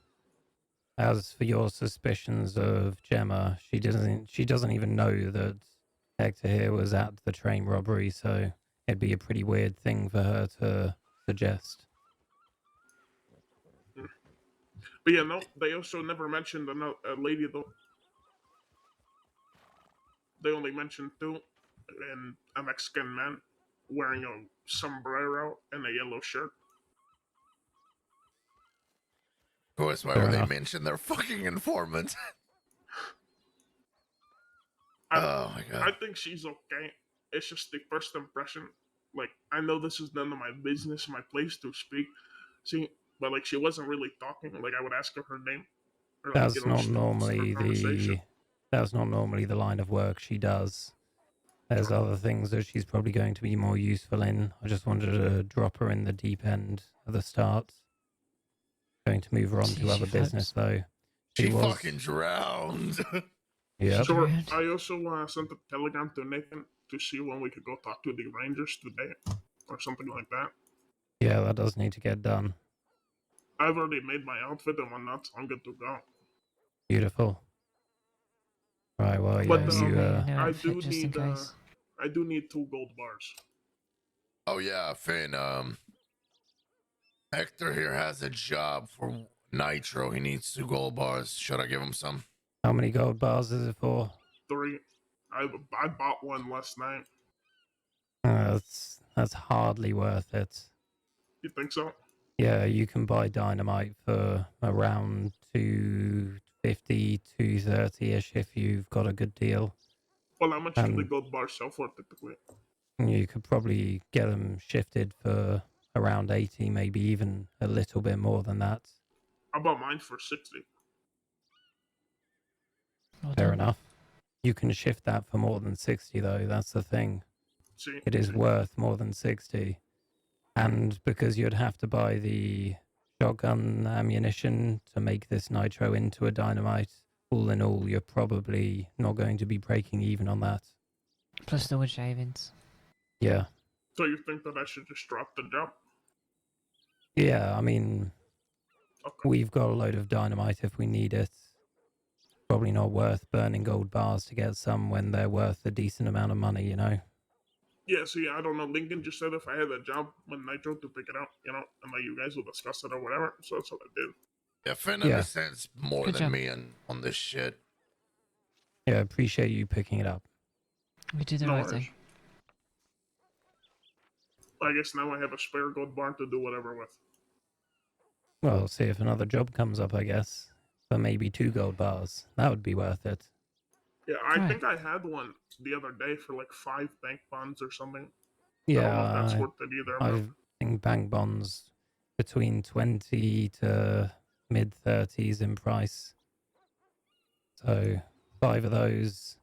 as for your suspicions of Gemma, she doesn't even know that Hector here was at the train robbery, so it'd be a pretty weird thing for her to suggest. But yeah, no, they also never mentioned a lady though. They only mentioned two, and a Mexican man wearing a sombrero and a yellow shirt. Of course, why Fair would they enough. mention their fucking informant? I, Oh my I god. think she's okay. It's just the first impression. Like, I know this is none of my business, my place to speak. See, but like, she wasn't really talking. Like, I would ask her her name. Or, like, That's not start normally conversation. the line of work she does. There's other things that she's probably going to be more useful in. I just wanted to drop her in the deep end at the start. Going to move her on See, to she other business though. She was- fucking drowned. Yep. Sure. Right. I also sent a telegram to Nathan to see when we could go talk to the Rangers today, or something like that. Yeah, that does need to get done. I've already made my outfit and whatnot, so I'm good to go. Beautiful. Right, well, yeah, But, Yes, I you, made a new I outfit do just in need case. I do need 2 gold bars. Oh yeah, Finn, Hector here has a job for Nitro. He needs 2 gold bars. Should I give him some? how many gold bars is it for? 3. I bought one last night. That's hardly worth it. You think so? Yeah, you can buy dynamite for around 250, 230-ish if you've got a good deal. Well, how much do the Um, gold bars sell for typically? You could probably get them shifted for around 80, maybe even a little bit more than that. I bought mine for 60. Well Fair done. enough. You can shift that for more than 60 though, that's the thing. See, It is worth more than 60. And because you'd have to buy the shotgun ammunition to make this nitro into a dynamite, all in all, you're probably not going to be breaking even on that. Plus the wood shavings. Yeah. so you think that I should just drop the job? Yeah, I mean, Okay. we've got a load of dynamite if we need it. Probably not worth burning gold bars to get some when they're worth a decent amount of money, you know? Yeah, see, I don't know. Lincoln just said if I had a job with Nitro to pick it up, and that you guys will discuss it or whatever. So that's what I did. Yeah, Finn Yeah. understands more Good than job. me on this shit. Yeah, appreciate you picking it up. We did the No right worries. thing. I guess now I have a spare gold bar to do whatever with. Well, see if another job comes up, I guess. For maybe 2 gold bars. That would be worth it. Yeah, I Right. think I had one the other day for like 5 bank bonds or something. I Yeah, don't know if that's worth it either. I think bank bonds between 20 to mid 30s in price. So 5 of those,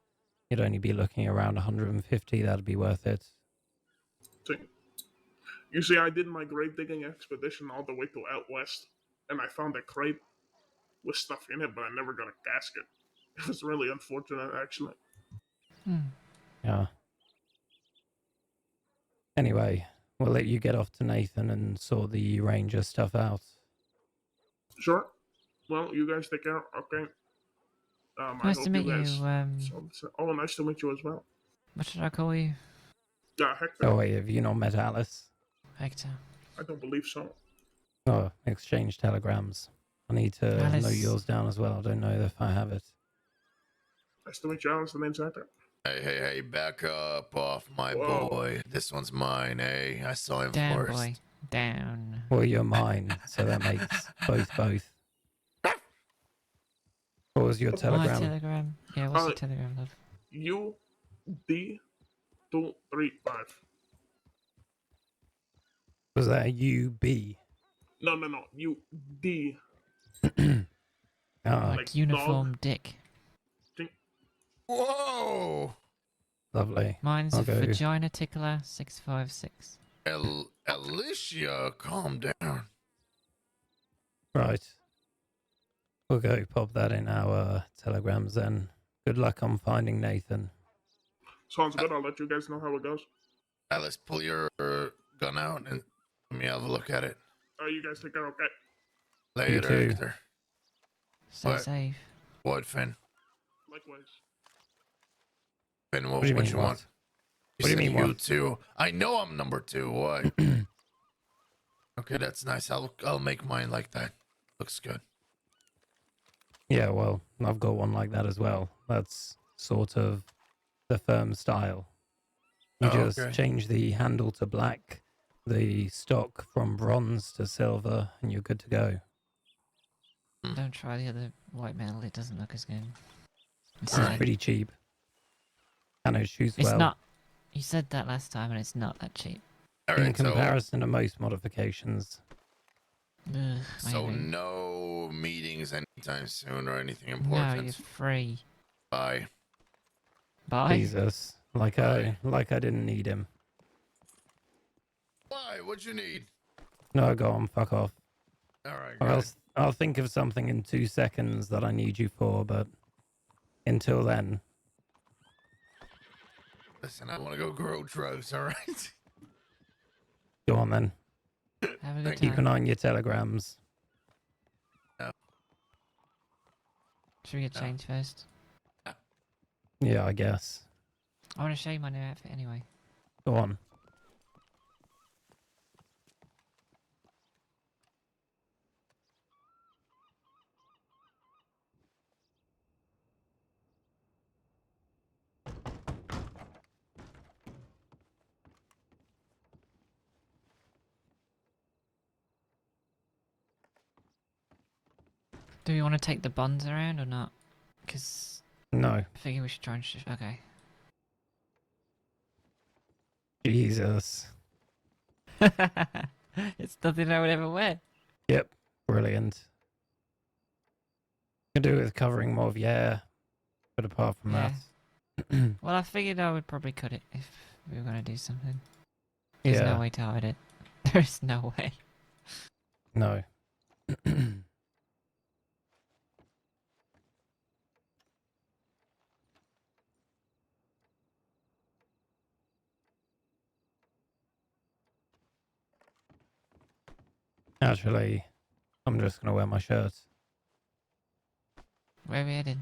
you'd only be looking around 150. That'd be worth it. You see, I did my grave digging expedition all the way to out west, and I found a crate with stuff in it, but I never got a casket. It was really unfortunate, actually. Yeah. Anyway, we'll let you get off to Nathan and sort the ranger stuff out. Sure. Well, you guys take care. Okay. I Nice hope to meet you. guys. Oh, nice to meet you as well. What should I call you? Yeah, Hector. Oh, wait, have you not met Alice? Hector. I don't believe so. Oh, exchange telegrams. I need to note Alice. yours down as well. I don't know if I have it. Nice to meet you, Alice. The name's Hector. Hey, back up off my Whoa. boy. This one's mine, eh? I saw him Down, first. boy. Down. Well, you're mine, so that makes both. What was your My telegram? telegram. Yeah, what's your telegram, love? UD235. Was that a UB? No. UD. Ah, Like uniform dick. Whoa! lovely. Mine's I'll go. vagina tickler 656. Alicia, calm down. Right. We'll go pop that in our telegrams then. Good luck on finding Nathan. Sounds good. I'll let you guys know how it goes. Alice, pull your gun out and let me have a look at it. You guys take care, okay? You Later, too. Hector. Stay What? safe. What, Finn? Likewise. Finn, what What do you what mean, you what? want? What do you said mean, you what? two? I know I'm number 2. What? Okay, that's nice. I'll make mine like that. Looks good. Yeah, well, I've got one like that as well. That's sort of the firm style. You just Okay. change the handle to black, the stock from bronze to silver, and you're good to go. Don't try the other white metal, it doesn't look as good. It's, It's pretty cheap. And it shoots it's well. not. You said that last time and it's not that cheap. All In right, comparison to most modifications. Ugh, so maybe. no meetings anytime soon or anything No, important. you're free. Bye. Bye. Jesus. Like I didn't need him. Why? What'd you need? No, go on, fuck off. All right, Or good. else I'll think of something in 2 seconds that I need you for, but until then, Listen, I want to go grow drugs, all right? go on then. Have a good Keep an time. eye on your telegrams. Should we get No. changed first? Yeah, I guess. I want to show you my new outfit anyway. Go on. Do we want to take the bonds around or not? Because No. I figure we should try and shift. Okay. Jesus. It's nothing I would ever wear. Yep. Brilliant. Could do with covering more of your hair. But apart from Yeah. that. Well, I figured I would probably cut it if we were going to do something. There's Yeah. no way to hide it. There's no way. No. Actually, I'm just going to wear my shirt. Where are we headed?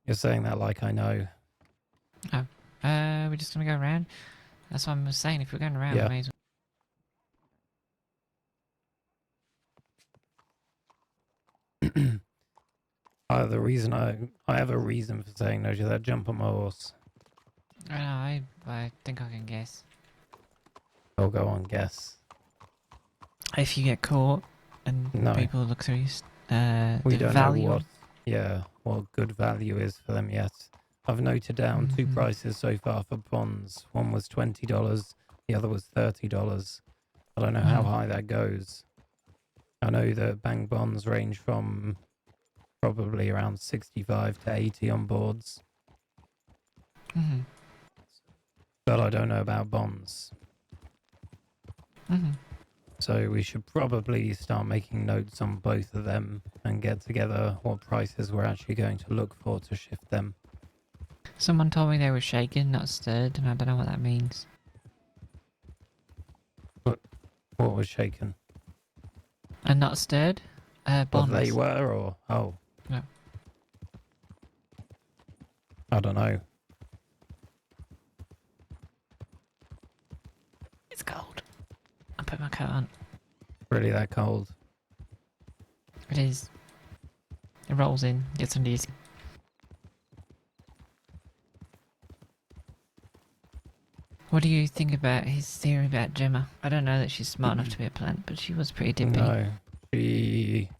You're saying that like I know. We're just going to go around? That's what I was saying. If we're going around, Yeah. we may as I have a reason for saying no to that. Jump on my horse. I think I can guess. I'll go on guess. If you get caught and No. people look through We the don't value. know what good value is for them yet. I've noted down two Mhm. prices so far for bonds. One was $20, the other was $30. I don't know how high that goes. I know that bank bonds range from probably around 65 to 80 on boards, Mhm. but I don't know about bonds. Mhm. So we should probably start making notes on both of them and get together what prices we're actually going to look for to shift them. Someone told me they were shaken, not stirred, and I don't know what that means. What was shaken? And not stirred? What Bonds. they were, or No. I don't know. It's cold. I put my coat on. Really that cold? It is. It rolls in, gets under your skin. What do you think about his theory about Gemma? I don't know that she's smart enough to be a plant, but she was pretty dippy. No, she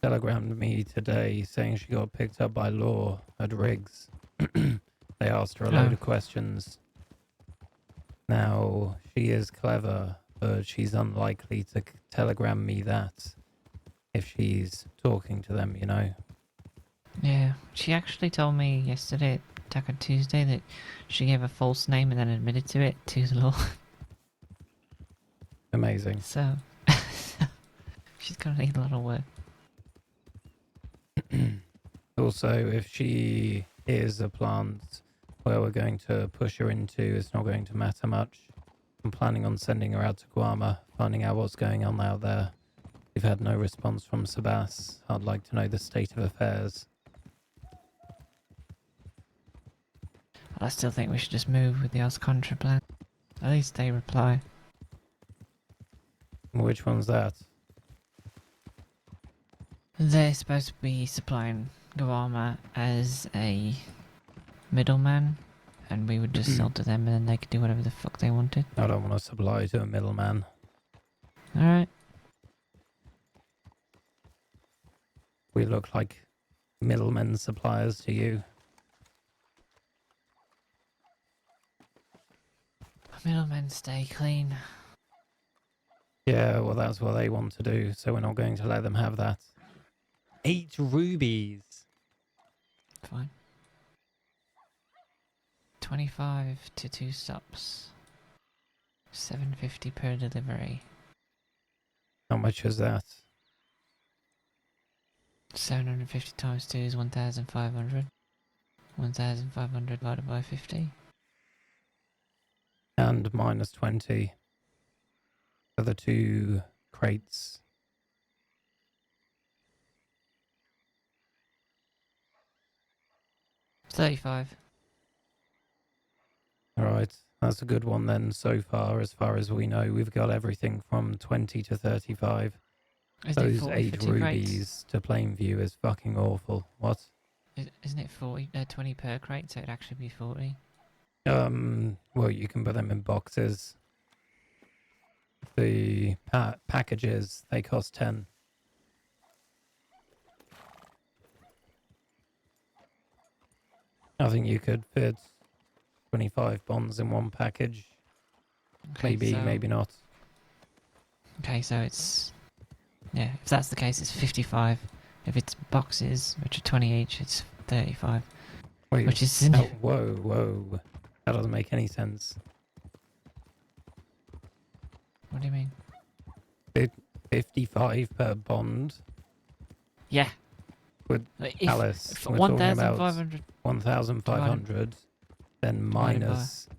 telegrammed me today saying she got picked up by law at Riggs. They asked her a load Oh. of questions. Now, she is clever, but she's unlikely to telegram me that if she's talking to them, you know. Yeah, she actually told me yesterday at Taco Tuesday that she gave a false name and then admitted to it to the law. Amazing. So, she's gonna need a lot of work. Also, if she is a plant where we're going to push her into, it's not going to matter much. I'm planning on sending her out to Guama, finding out what's going on out there. We've had no response from Sebas. I'd like to know the state of affairs. I still think we should just move with the Oscontra plan. At least they reply. Which one's that? They're supposed to be supplying Guama as a middleman, and we would just sell to them and then they could do whatever the fuck they wanted. I don't want to supply to a middleman. Alright. We look like middlemen suppliers to you. Middlemen stay clean. Yeah, well, that's what they want to do, so we're not going to let them have that. 8 rubies. Fine. 25 to 2 stops. 750 per delivery. How much is that? 750 times 2 is 1,500. 1,500 divided by 50. And minus 20 for the 2 crates. $35. Alright, that's a good one then so far. As far as we know, we've got everything from 20 to 35. Isn't it Those 40 8 for 2 crates? rubies to Plainview is fucking awful. What? Isn't it 20 per crate, so it'd actually be 40? Well, you can put them in boxes. The packages, they cost 10. I think you could fit 25 bonds in one package. Okay, Maybe, so, maybe not. Okay, so it's... Yeah, if that's the case, it's 55. If it's boxes, which are 20 each, it's 35. Wait, Which is... oh, whoa. That doesn't make any sense. What do you mean? 55 per bond? Yeah. With If, Alice, if we're talking about 1,500... 1,500, then minus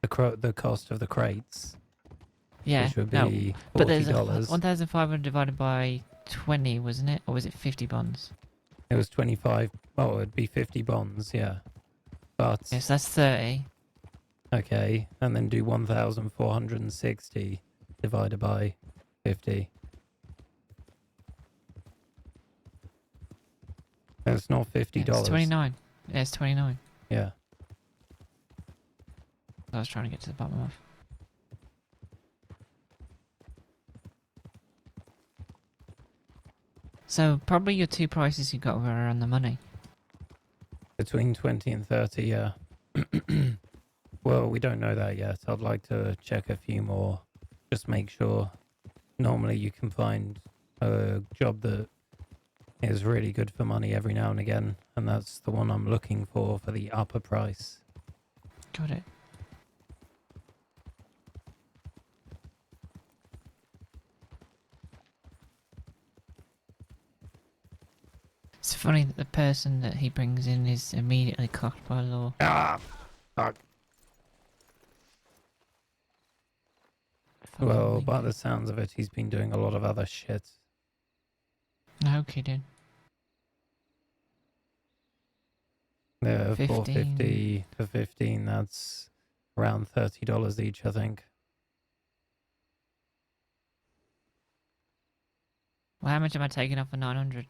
the cost of the crates, Yeah, which would no, be but there's $40. 1,500 divided by 20, wasn't it? Or was it 50 bonds? It was 25. Oh, it'd be 50 bonds, yeah. But, Yes, that's 30. okay, and then do 1,460 divided by 50. It's not $50. Yeah, it's 29. Yeah, it's 29. Yeah. I was trying to get to the bottom of. So probably your two prices you got were on the money. Between 20 and 30, yeah. Well, we don't know that yet. I'd like to check a few more. Just make sure. Normally you can find a job that is really good for money every now and again. And that's the one I'm looking for the upper price. Got it. It's funny that the person that he brings in is immediately clocked by law. Ah! Fuck. Fucking Well, by Lincoln. the sounds of it, he's been doing a lot of other shit. No kidding. Yeah, 15. 450 for 15, that's around $30 each, I think. Well, how much am I taking off for 900?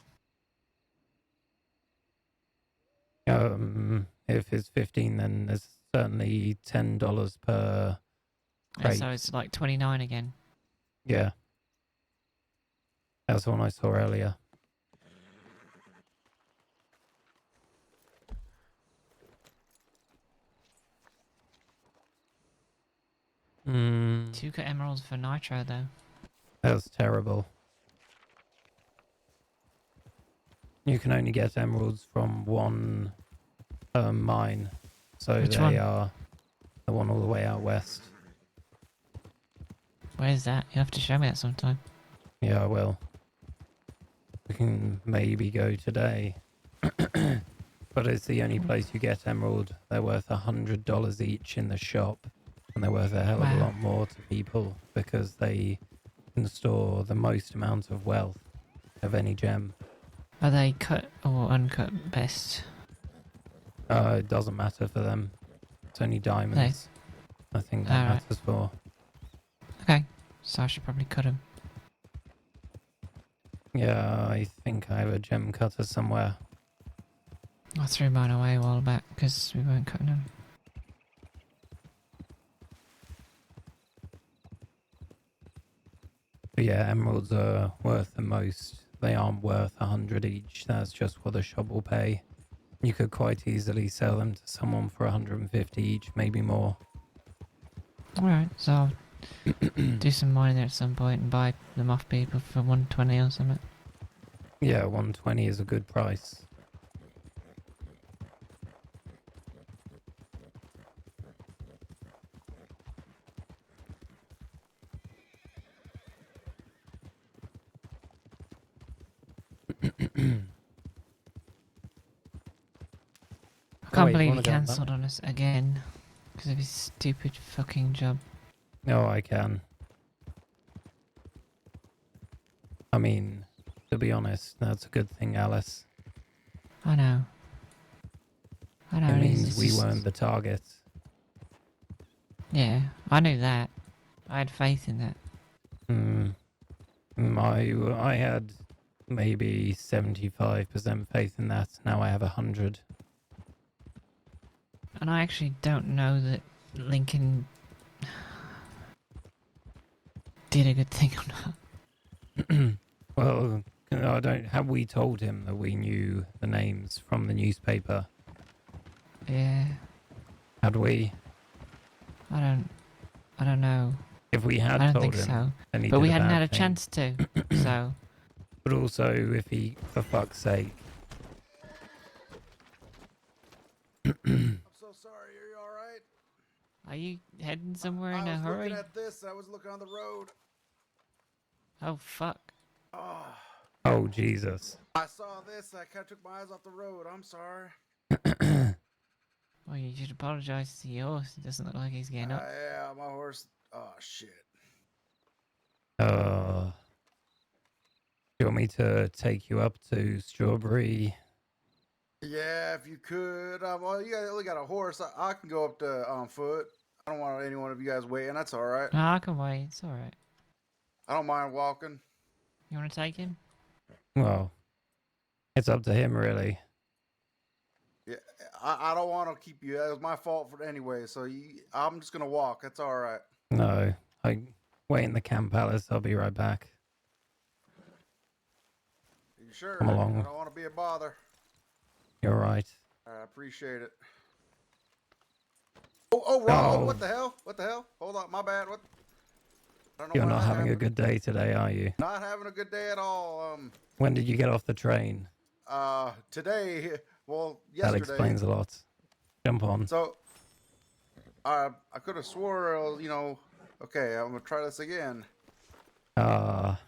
If it's 15, then there's certainly $10 per crate. So it's like 29 again. Yeah. That's the one I saw earlier. Two cut emeralds for nitro though. That's terrible. You can only get emeralds from one mine. So Which they one? are the one all the way out west. Where's that? You'll have to show me that sometime. Yeah, I will. We can maybe go today. But it's the only place you get emerald. They're worth $100 each in the shop. And they're worth a hell of a Wow. lot more to people because they can store the most amount of wealth of any gem. Are they cut or uncut best? It doesn't matter for them. It's only diamonds. I think that Alright. matters for. Okay, so I should probably cut them. Yeah, I think I have a gem cutter somewhere. I threw mine away a while back because we weren't cutting them. But yeah, emeralds are worth the most. They aren't worth 100 each. That's just what the shop will pay. You could quite easily sell them to someone for 150 each, maybe more. Alright, so I'll do some mining there at some point and buy them off people for 120 or something. Yeah, 120 is a good price. I can't wait, believe he wanna go on that cancelled on us again because of his stupid fucking job. No, I can. I mean, to be honest, that's a good thing, Alice. I know. I know. It it is, means it's we just- weren't the target. Yeah, I knew that. I had faith in that. I had maybe 75% faith in that. Now I have 100. And I actually don't know that Lincoln did a good thing or not. Well, I don't. Have we told him that we knew the names from the newspaper? Yeah, Had we? I don't know. If we had I don't told think him, so. then he But did we a hadn't bad had a thing. chance to. So, But also, if he, for fuck's sake, I'm so sorry. Are you all right? are you heading somewhere in I a was hurry? looking at this. I was looking on the road. Oh fuck! Oh, oh Jesus. I saw this. I kind of took my eyes off the road. I'm sorry. Well, you should apologise to your horse. It doesn't look like he's getting up. Yeah, my horse. Oh shit. Do you want me to take you up to Strawberry? Yeah, if you could. Well, you only got a horse. I can go up to on foot. I don't want any one of you guys waiting. That's all right. No, I can wait. It's all right. I don't mind walking. You want to take him? Well, it's up to him, really. Yeah, I don't want to keep you. That was my fault for anyway. So I'm just gonna walk. That's all right. No, I wait in the camp palace. I'll be right back. You sure? Come I along. don't want to be a bother. You're right. I appreciate it. Oh, wrong. Oh, Oh, what the hell? What the hell? Hold on, my bad. What? I don't know you're why not that having a happened. good day today, are you? Not having a good day at all. When did you get off the train? Today. Well, That yesterday. explains a lot. Jump on. So, I could have swore, okay, I'm gonna try this again. Are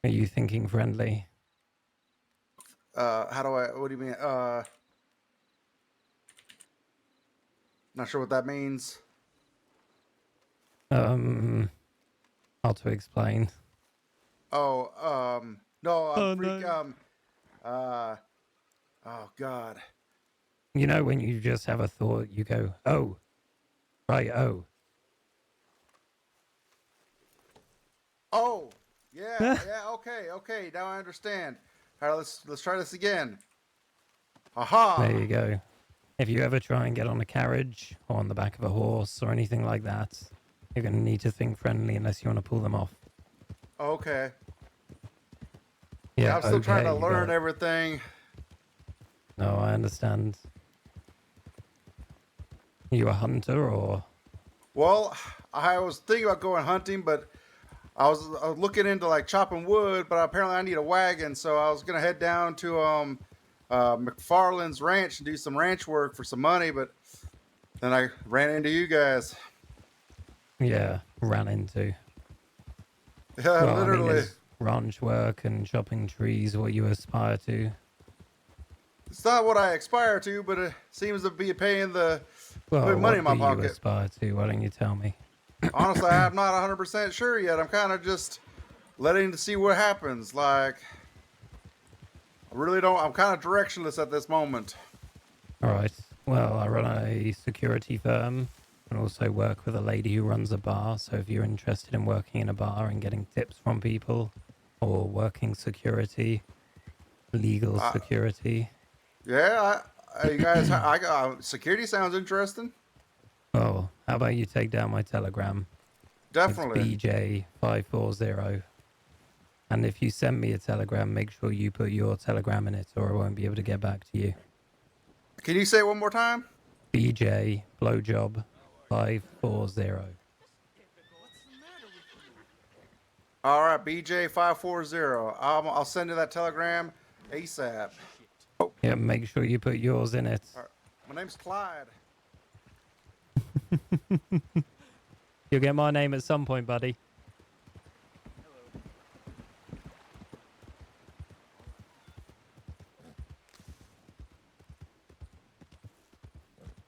you thinking friendly? How do I? What do you mean? Not sure what that means. How to explain? Oh, no, I'm Oh, freak. no. Oh God. You know when you just have a thought, you go, oh, right, oh. Oh, yeah, okay. Now I understand. All right, let's try this again. Aha! There you go. If you ever try and get on a carriage or on the back of a horse or anything like that, you're going to need to think friendly unless you want to pull them off. Okay. Yeah, I'm still trying to okay, you got learn it. everything. No, I understand. You a hunter or? Well, I was thinking about going hunting, but I was looking into like chopping wood, but apparently I need a wagon, so I was gonna head down to McFarland's ranch and do some ranch work for some money, but then I ran into you guys. Yeah, ran into. Yeah, Well, I mean, literally. is ranch work and chopping trees what you aspire to? It's not what I aspire to, but it seems to be paying Well, putting money in what my do you pocket. aspire to? Why don't you tell me? Honestly, I'm not 100% sure yet. I'm kind of just letting to see what happens. Like, I really don't. I'm kind of directionless at this moment. All right. Well, I run a security firm and also work with a lady who runs a bar. So if you're interested in working in a bar and getting tips from people or working security, legal security. Yeah, you guys, I got security sounds interesting. Oh, how about you take down my telegram? It's Definitely. BJ540. And if you send me a telegram, make sure you put your telegram in it or I won't be able to get back to you. Can you say it one more time? BJ Blowjob 540. All right, BJ540. I'll send you that telegram ASAP. Yeah, make sure you put yours in it. All right. My name's Clyde. You'll get my name at some point, buddy.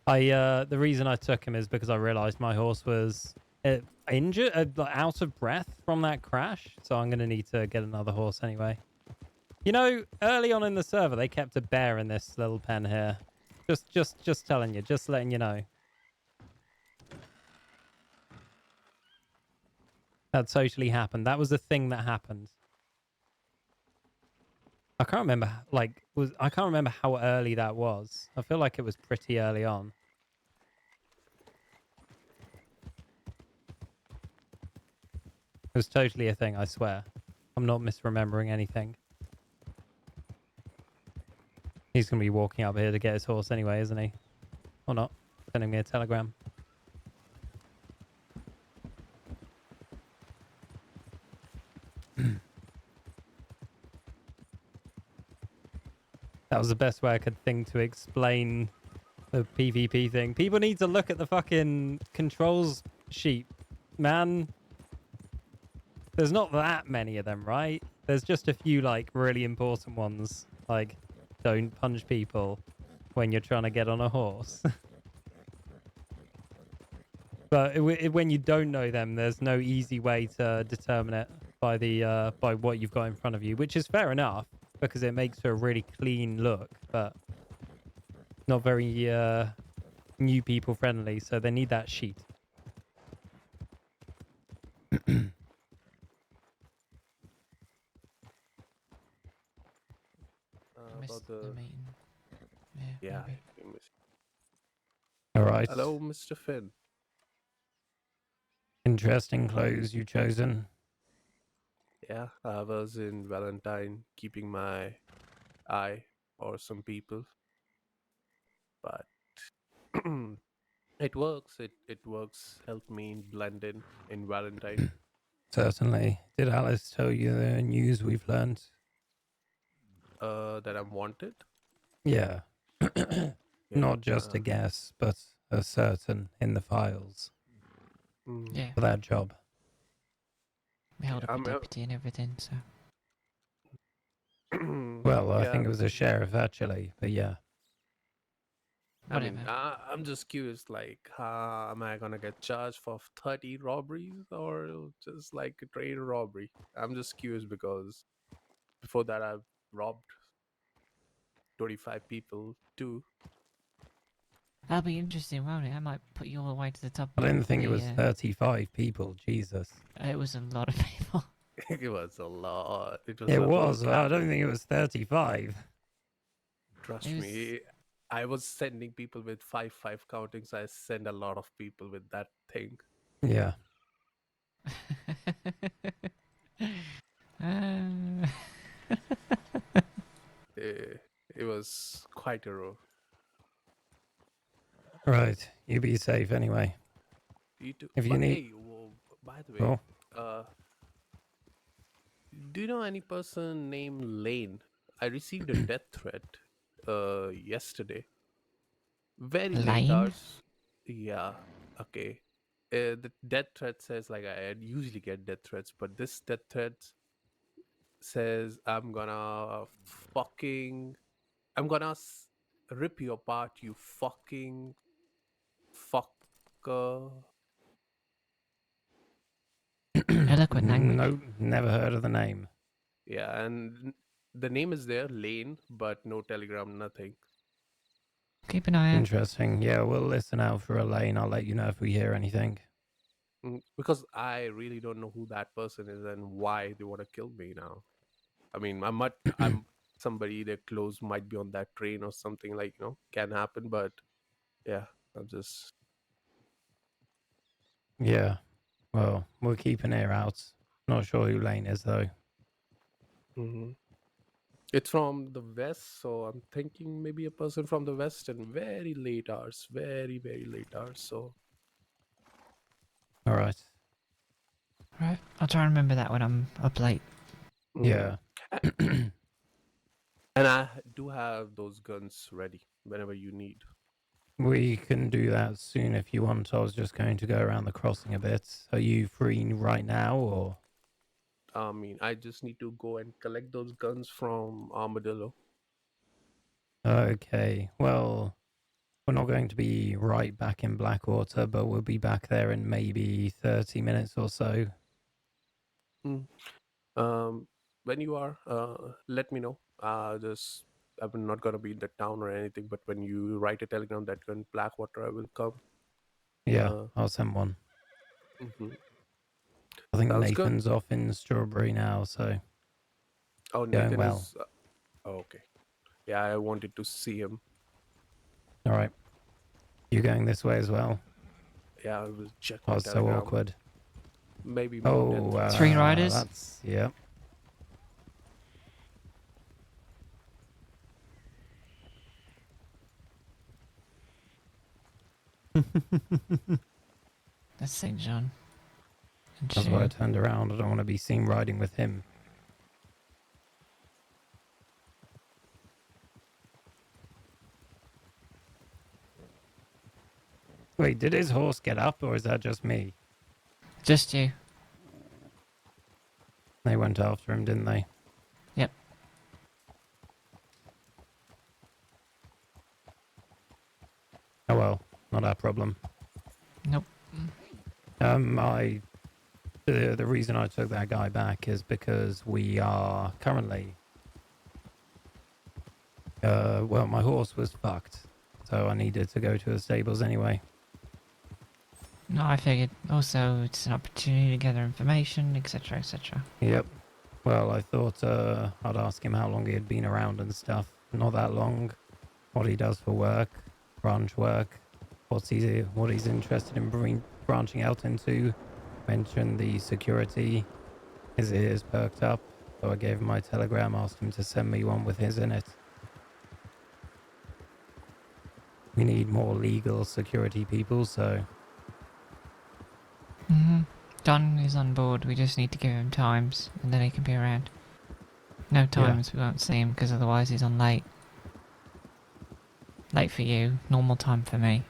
The reason I took him is because I realized my horse was injured, out of breath from that crash. So I'm going to need to get another horse anyway. You know, early on in the server, they kept a bear in this little pen here. Just telling you, just letting you know. That totally happened. That was a thing that happened. I can't remember, I can't remember how early that was. I feel like it was pretty early on. It was totally a thing, I swear. I'm not misremembering anything. He's going to be walking up here to get his horse anyway, isn't he? Or not? Sending me a telegram. That was the best way I could think to explain the PvP thing. People need to look at the fucking controls sheet, man. There's not that many of them, right? There's just a few, like, really important ones. Like, don't punch people when you're trying to get on a horse. But when you don't know them, there's no easy way to determine it by by what you've got in front of you, which is fair enough because it makes for a really clean look, but not very new people friendly. So they need that sheet. I missed the meeting. Yeah. maybe. give me a sec. All right. Hello, Mr. Finn. Interesting clothes you chosen. Yeah, I was in Valentine keeping my eye for some people, but it works. It works. Help me blend in Valentine. Certainly. Did Alice tell you the news we've learned? That I'm wanted. Yeah. Yeah. Not just a guess, but a certain in the files Mm, Yeah, for that job. we held yeah, up a deputy and everything, so. Well, I yeah. think it was a sheriff actually, but yeah. I mean, Whatever. I'm just curious. Like, am I gonna get charged for 30 robberies or just like a train robbery? I'm just curious because before that I've robbed 25 people too. That'll be interesting, won't it? I might put you all the way to the top. I didn't of think it the, was 35 people. Jesus. It was a lot of people. It was a lot. It was It a whole was. I cap. don't think it was 35. Trust It was. me. I was sending people with 5 countings. I send a lot of people with that thing. Yeah. Uh, It was quite a row. Right. You be safe anyway. You too. If you But need. hey, by the way, Cool. do you know any person named Lane? I received a death threat yesterday. Very late Lane? hours. Yeah. Okay. The death threat says like I usually get death threats, but this death threat says I'm gonna rip you apart, you fucking fucker. Eloquent language. No, never heard of the name. Yeah, and the name is there, Lane, but no telegram, nothing. Keep an eye out. Interesting. Yeah, we'll listen out for Elaine. I'll let you know if we hear anything. Because I really don't know who that person is and why they want to kill me now. I mean, I'm somebody that close might be on that train or something, like, can happen, but yeah, I'm just Yeah. Well, we'll keep an ear out. Not sure who Lane is though. Mhm. It's from the west, so I'm thinking maybe a person from the west and very late hours, very, very late hours. So All right. Right, I'll try and remember that when I'm up late. Yeah. and I do have those guns ready whenever you need. We can do that soon if you want. I was just going to go around the crossing a bit. Are you free right now or? I mean, I just need to go and collect those guns from Armadillo. Okay. Well, we're not going to be right back in Blackwater, but we'll be back there in maybe 30 minutes or so. Mm. When you are, let me know. Just I'm not gonna be in the town or anything, but when you write a telegram that you're in Blackwater, I will come. Yeah, I'll send one. Mhm. I think Sounds good. Nathan's off in Strawberry now, so Oh, going Nathan well. is. Oh, okay. Yeah, I wanted to see him. All right. You going this way as well? Yeah, I will check Oh, my it's so telegram. awkward. Maybe more death Oh, threats. 3 riders? That's, yep. That's St. John. And That's why I Sue. turned around. I don't want to be seen riding with him. Wait, did his horse get up or is that just me? Just you. They went after him, didn't they? Yep. Oh well, not our problem. Nope. The reason I took that guy back is because we are currently well, my horse was fucked, so I needed to go to the stables anyway. No, I figured. Also, it's an opportunity to gather information, etc., etc. Yep. Well, I thought I'd ask him how long he had been around and stuff. Not that long. what he does for work, branch work, what he's interested in branching out into. Mentioned the security. His ears perked up, so I gave him my telegram, asked him to send me one with his in it. We need more legal security people, so... Don is on board. We just need to give him times, and then he can be around. No times, we won't see him, because otherwise he's on late. Late for you, normal time for me.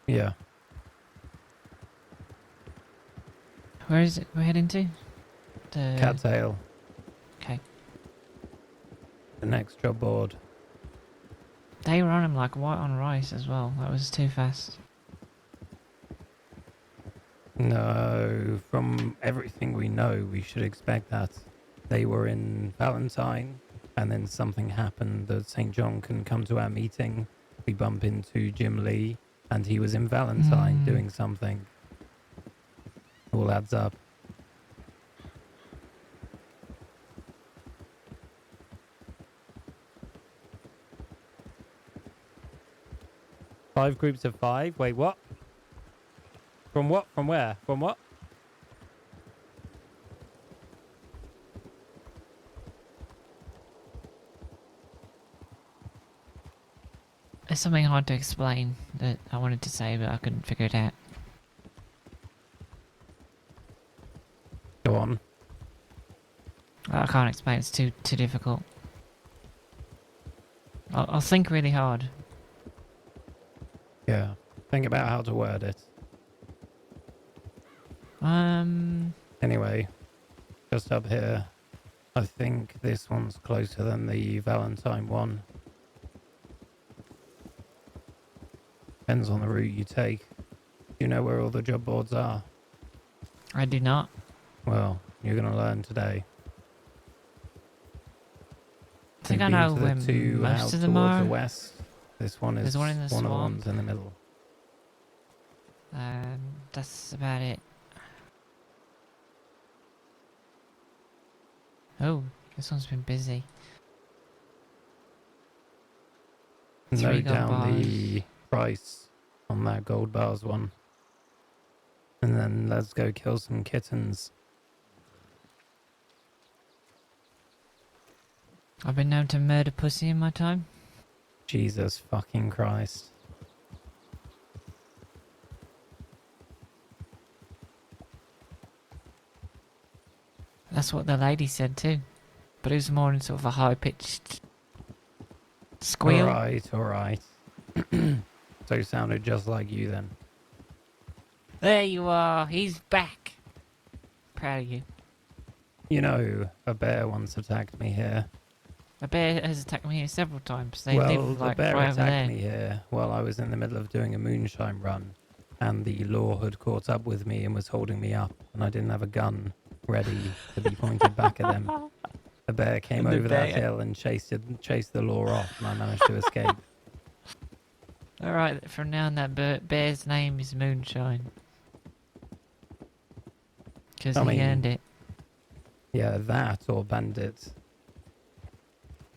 Yeah. Where is it we're heading to? The... Cattail. Okay. The next job board. They were on him like white on rice as well. That was too fast. No, from everything we know, we should expect that. They were in Valentine, and then something happened that St. John couldn't come to our meeting. We bump into Jim Lee, and he was in Valentine doing something. All adds up. Five groups of 5? Wait, what? From what? From where? From what? There's something hard to explain that I wanted to say, but I couldn't figure it out. Go on. I can't explain, it's too difficult. I'll think really hard. Yeah. Think about how to word it. Anyway, just up here. I think this one's closer than the Valentine one. Depends on the route you take. You know where all the job boards are? I do not. Well, you're going to learn today. I think I You've know been to where the two most out of them towards are. the west. This one is There's one in the one of the swamp. ones in the middle. That's about it. Oh, this one's been busy. Note 3 gold down the price on that gold bars one. And then let's go kill some kittens. I've been known to murder pussy in my time. Jesus fucking Christ. That's what the lady said too. But it was more in sort of a high-pitched squeal. Alright. So he sounded just like you then. There you are, he's back. Proud of you. You know, a bear once attacked me here. A bear has attacked me here several times. They Well, live the like bear right over there. attacked me here while I was in the middle of doing a moonshine run. And the law had caught up with me and was holding me up. And I didn't have a gun ready to be pointed back at them. The bear came The over that bear. hill and chased the law off, and I managed to escape. Alright, from now on that bear's name is Moonshine. Because I he mean- earned it. Yeah, that or bandit.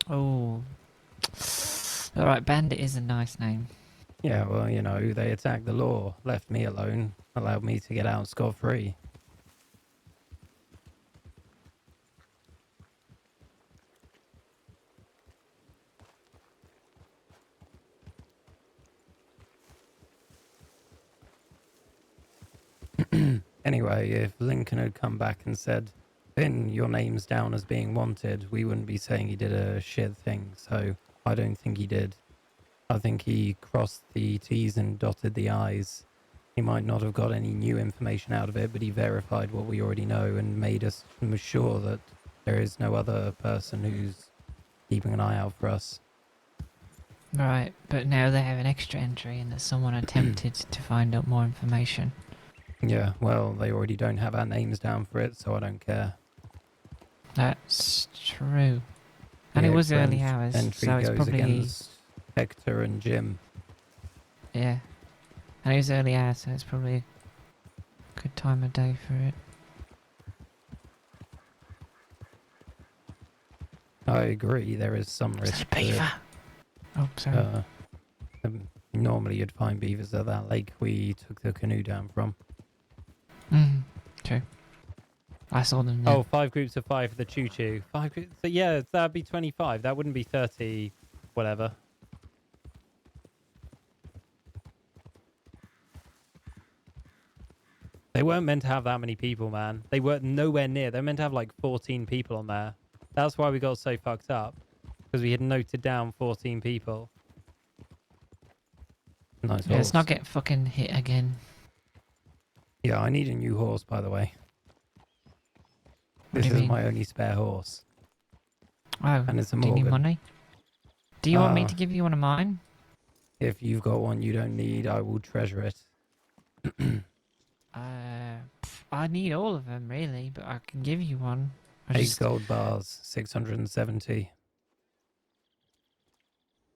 Oh. Alright, Bandit is a nice name. Yeah, well, you know, they attacked the law, left me alone, allowed me to get out scot-free. Anyway, if Lincoln had come back and said, Finn, your name's down as being wanted, we wouldn't be saying he did a shit thing, so I don't think he did. I think he crossed the T's and dotted the I's. He might not have got any new information out of it, but he verified what we already know and made us sure that there is no other person who's keeping an eye out for us. Right, but now they have an extra entry and that someone attempted to find out more information. Yeah, well, they already don't have our names down for it, so I don't care. That's true. And The it was extra early hours, entry so it's goes probably... against Hector and Jim. Yeah. And it was early hours, so it's probably a good time of day for it. I agree, there is some risk to it. Beaver! Oh, sorry. Normally you'd find beavers at that lake we took the canoe down from. True. I saw them there. Oh, 5 groups of 5 for the choo-choo. 5 groups, so yeah, that'd be 25. That wouldn't be 30, whatever. They weren't meant to have that many people, man. They were nowhere near. They're meant to have like 14 people on there. That's why we got so fucked up. Because we had noted down 14 people. Nice Yeah, let's horse. not get fucking hit again. Yeah, I need a new horse, by the way. What This do you is mean? my only spare horse. Oh, And it's a do you need Morgan. money? Do you want me Uh, to give you one of mine? If you've got one you don't need, I will treasure it. I need all of them, really, but I can give you one. 8 gold bars, 670.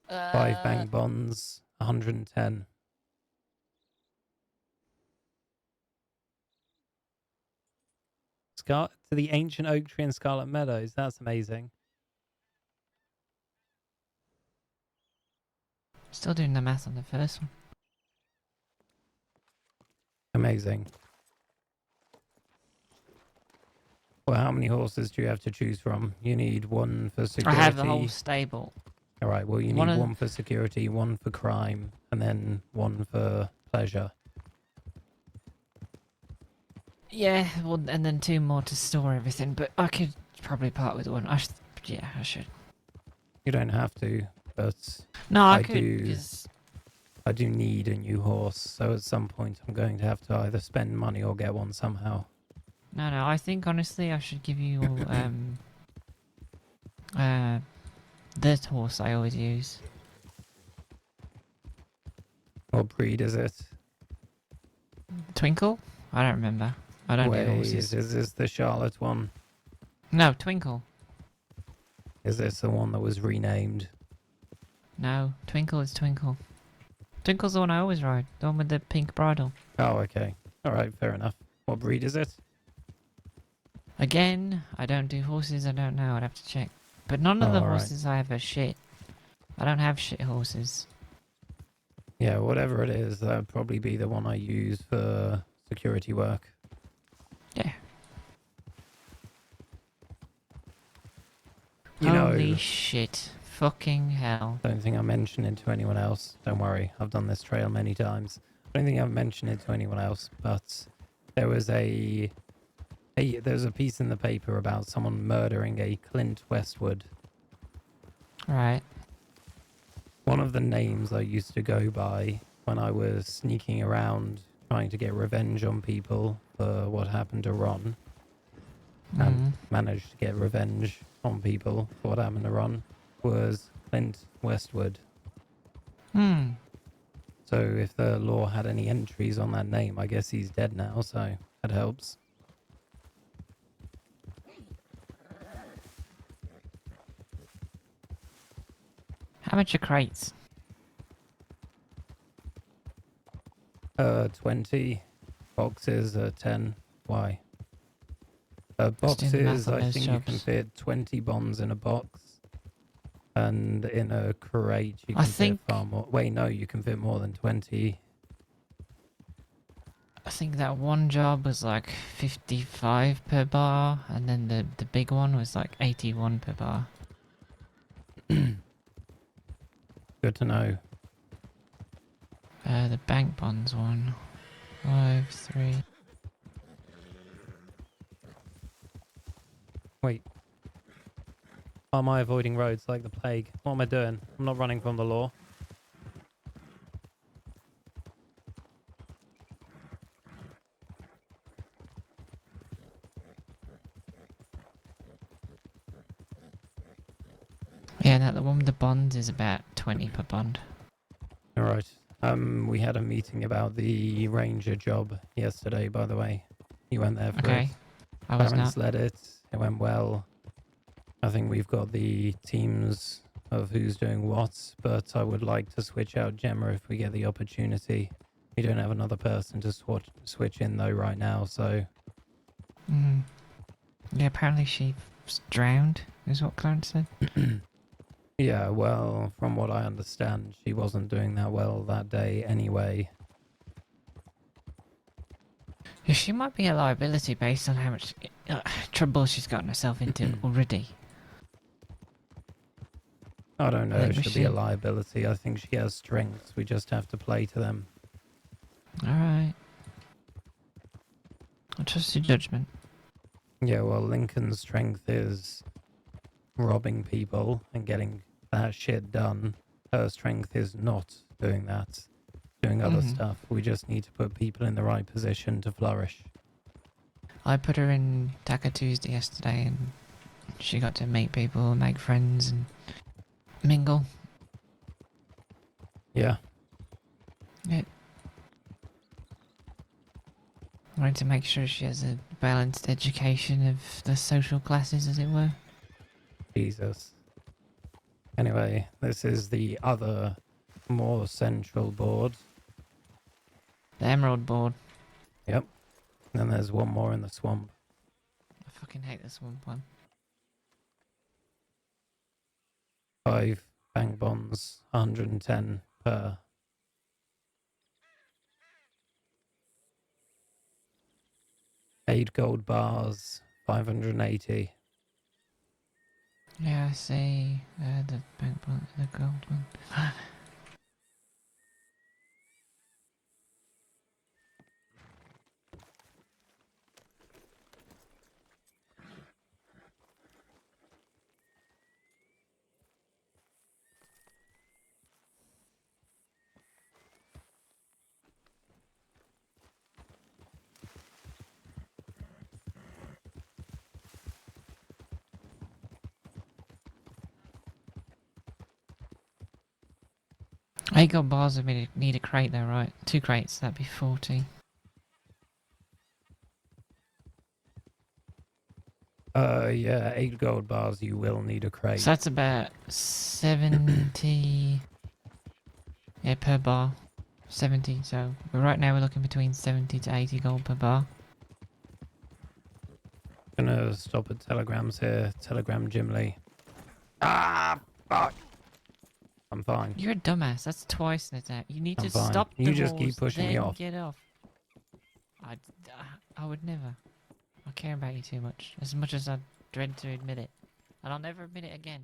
5 bank bonds, 110. To the ancient oak tree in Scarlet Meadows. That's amazing. Still doing the math on the first one. Amazing. Well, how many horses do you have to choose from? You need one for security. I have the whole stable. All right, well, you One need of- one for security, one for crime, and then one for pleasure. Yeah, well, and then 2 more to store everything, but I could probably part with one. Yeah, I should. You don't have to, but No, I I could, do. 'cause- I do need a new horse, so at some point I'm going to have to either spend money or get one somehow. No, I think honestly I should give you the horse I always use. What breed is it? Twinkle? I don't remember. I don't do Wait, horses. is this the Charlotte one? No, Twinkle. Is this the one that was renamed? No, Twinkle is Twinkle. Twinkle's the one I always ride. The one with the pink bridle. Oh, okay. All right, fair enough. What breed is it? Again, I don't do horses, I don't know, I'd have to check. But none of the Alright. horses I have are shit. I don't have shit horses. Yeah, whatever it is, that would probably be the one I use for security work. Yeah. You Holy know, shit. Fucking hell. don't think I mentioned it to anyone else. Don't worry, I've done this trail many times. I don't think I've mentioned it to anyone else, but there was there's a piece in the paper about someone murdering a Clint Westwood. Right. One of the names I used to go by when I was sneaking around trying to get revenge on people for what happened to Ron, and managed to get revenge on people for what happened to Ron, was Clint Westwood. So if the law had any entries on that name, I guess he's dead now, so that helps. How much are crates? 20 boxes, 10. Why? Just doing the math Boxes, on I those think you can jobs. fit 20 bonds in a box. And in a crate, you I can fit think- far more. Wait, no, you can fit more than 20. I think that one job was like 55 per bar, and then the big one was like 81 per bar. Good to know. The bank bonds one. 5, 3. Wait. Why am I avoiding roads like the plague? What am I doing? I'm not running from the law. Yeah, that the one with the bonds is about 20 per bond. All right. We had a meeting about the ranger job yesterday, by the way. You went there for Okay. it. I was Clarence not. led it. It went well. I think we've got the teams of who's doing what, but I would like to switch out Gemma if we get the opportunity. We don't have another person to switch in though right now, so Yeah, apparently she was drowned, is what Clarence said. Yeah, well, from what I understand, she wasn't doing that well that day anyway. Yeah, she might be a liability based on how much trouble she's gotten herself into already. I don't know I think if we she'll be a should- liability. I think she has strengths. We just have to play to them. Alright. I trust your judgment. Yeah, well, Lincoln's strength is robbing people and getting that shit done. Her strength is not doing that, doing other Mhm. stuff. We just need to put people in the right position to flourish. I put her in Taka Tuesday yesterday and she got to meet people, make friends and mingle. Yeah, Yeah. I wanted to make sure she has a balanced education of the social classes, as it were. Jesus. Anyway, this is the other, more central board. The Emerald board. Yep. And then there's one more in the swamp. I fucking hate this one. 5 bank bonds, 110 per. 8 gold bars, 580. Yeah, I see. The bank bond, the gold one. Eight gold bars would need a crate though, right? 2 crates, that'd be 40. Yeah, 8 gold bars, you will need a crate. So that's about 70... yeah, per bar. 70, so right now we're looking between 70 to 80 gold per bar. Gonna stop at telegrams here. Telegram Jim Lee. Ah, fuck. I'm fine. You're a dumbass, that's twice an attack. You need I'm to fine. stop You the just keep walls, pushing me then off. get off. I would never. I care about you too much as I dread to admit it. And I'll never admit it again.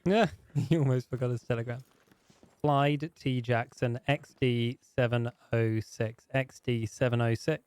Yeah, you almost forgot his telegram. Clyde T. Jackson, XD706. XD706.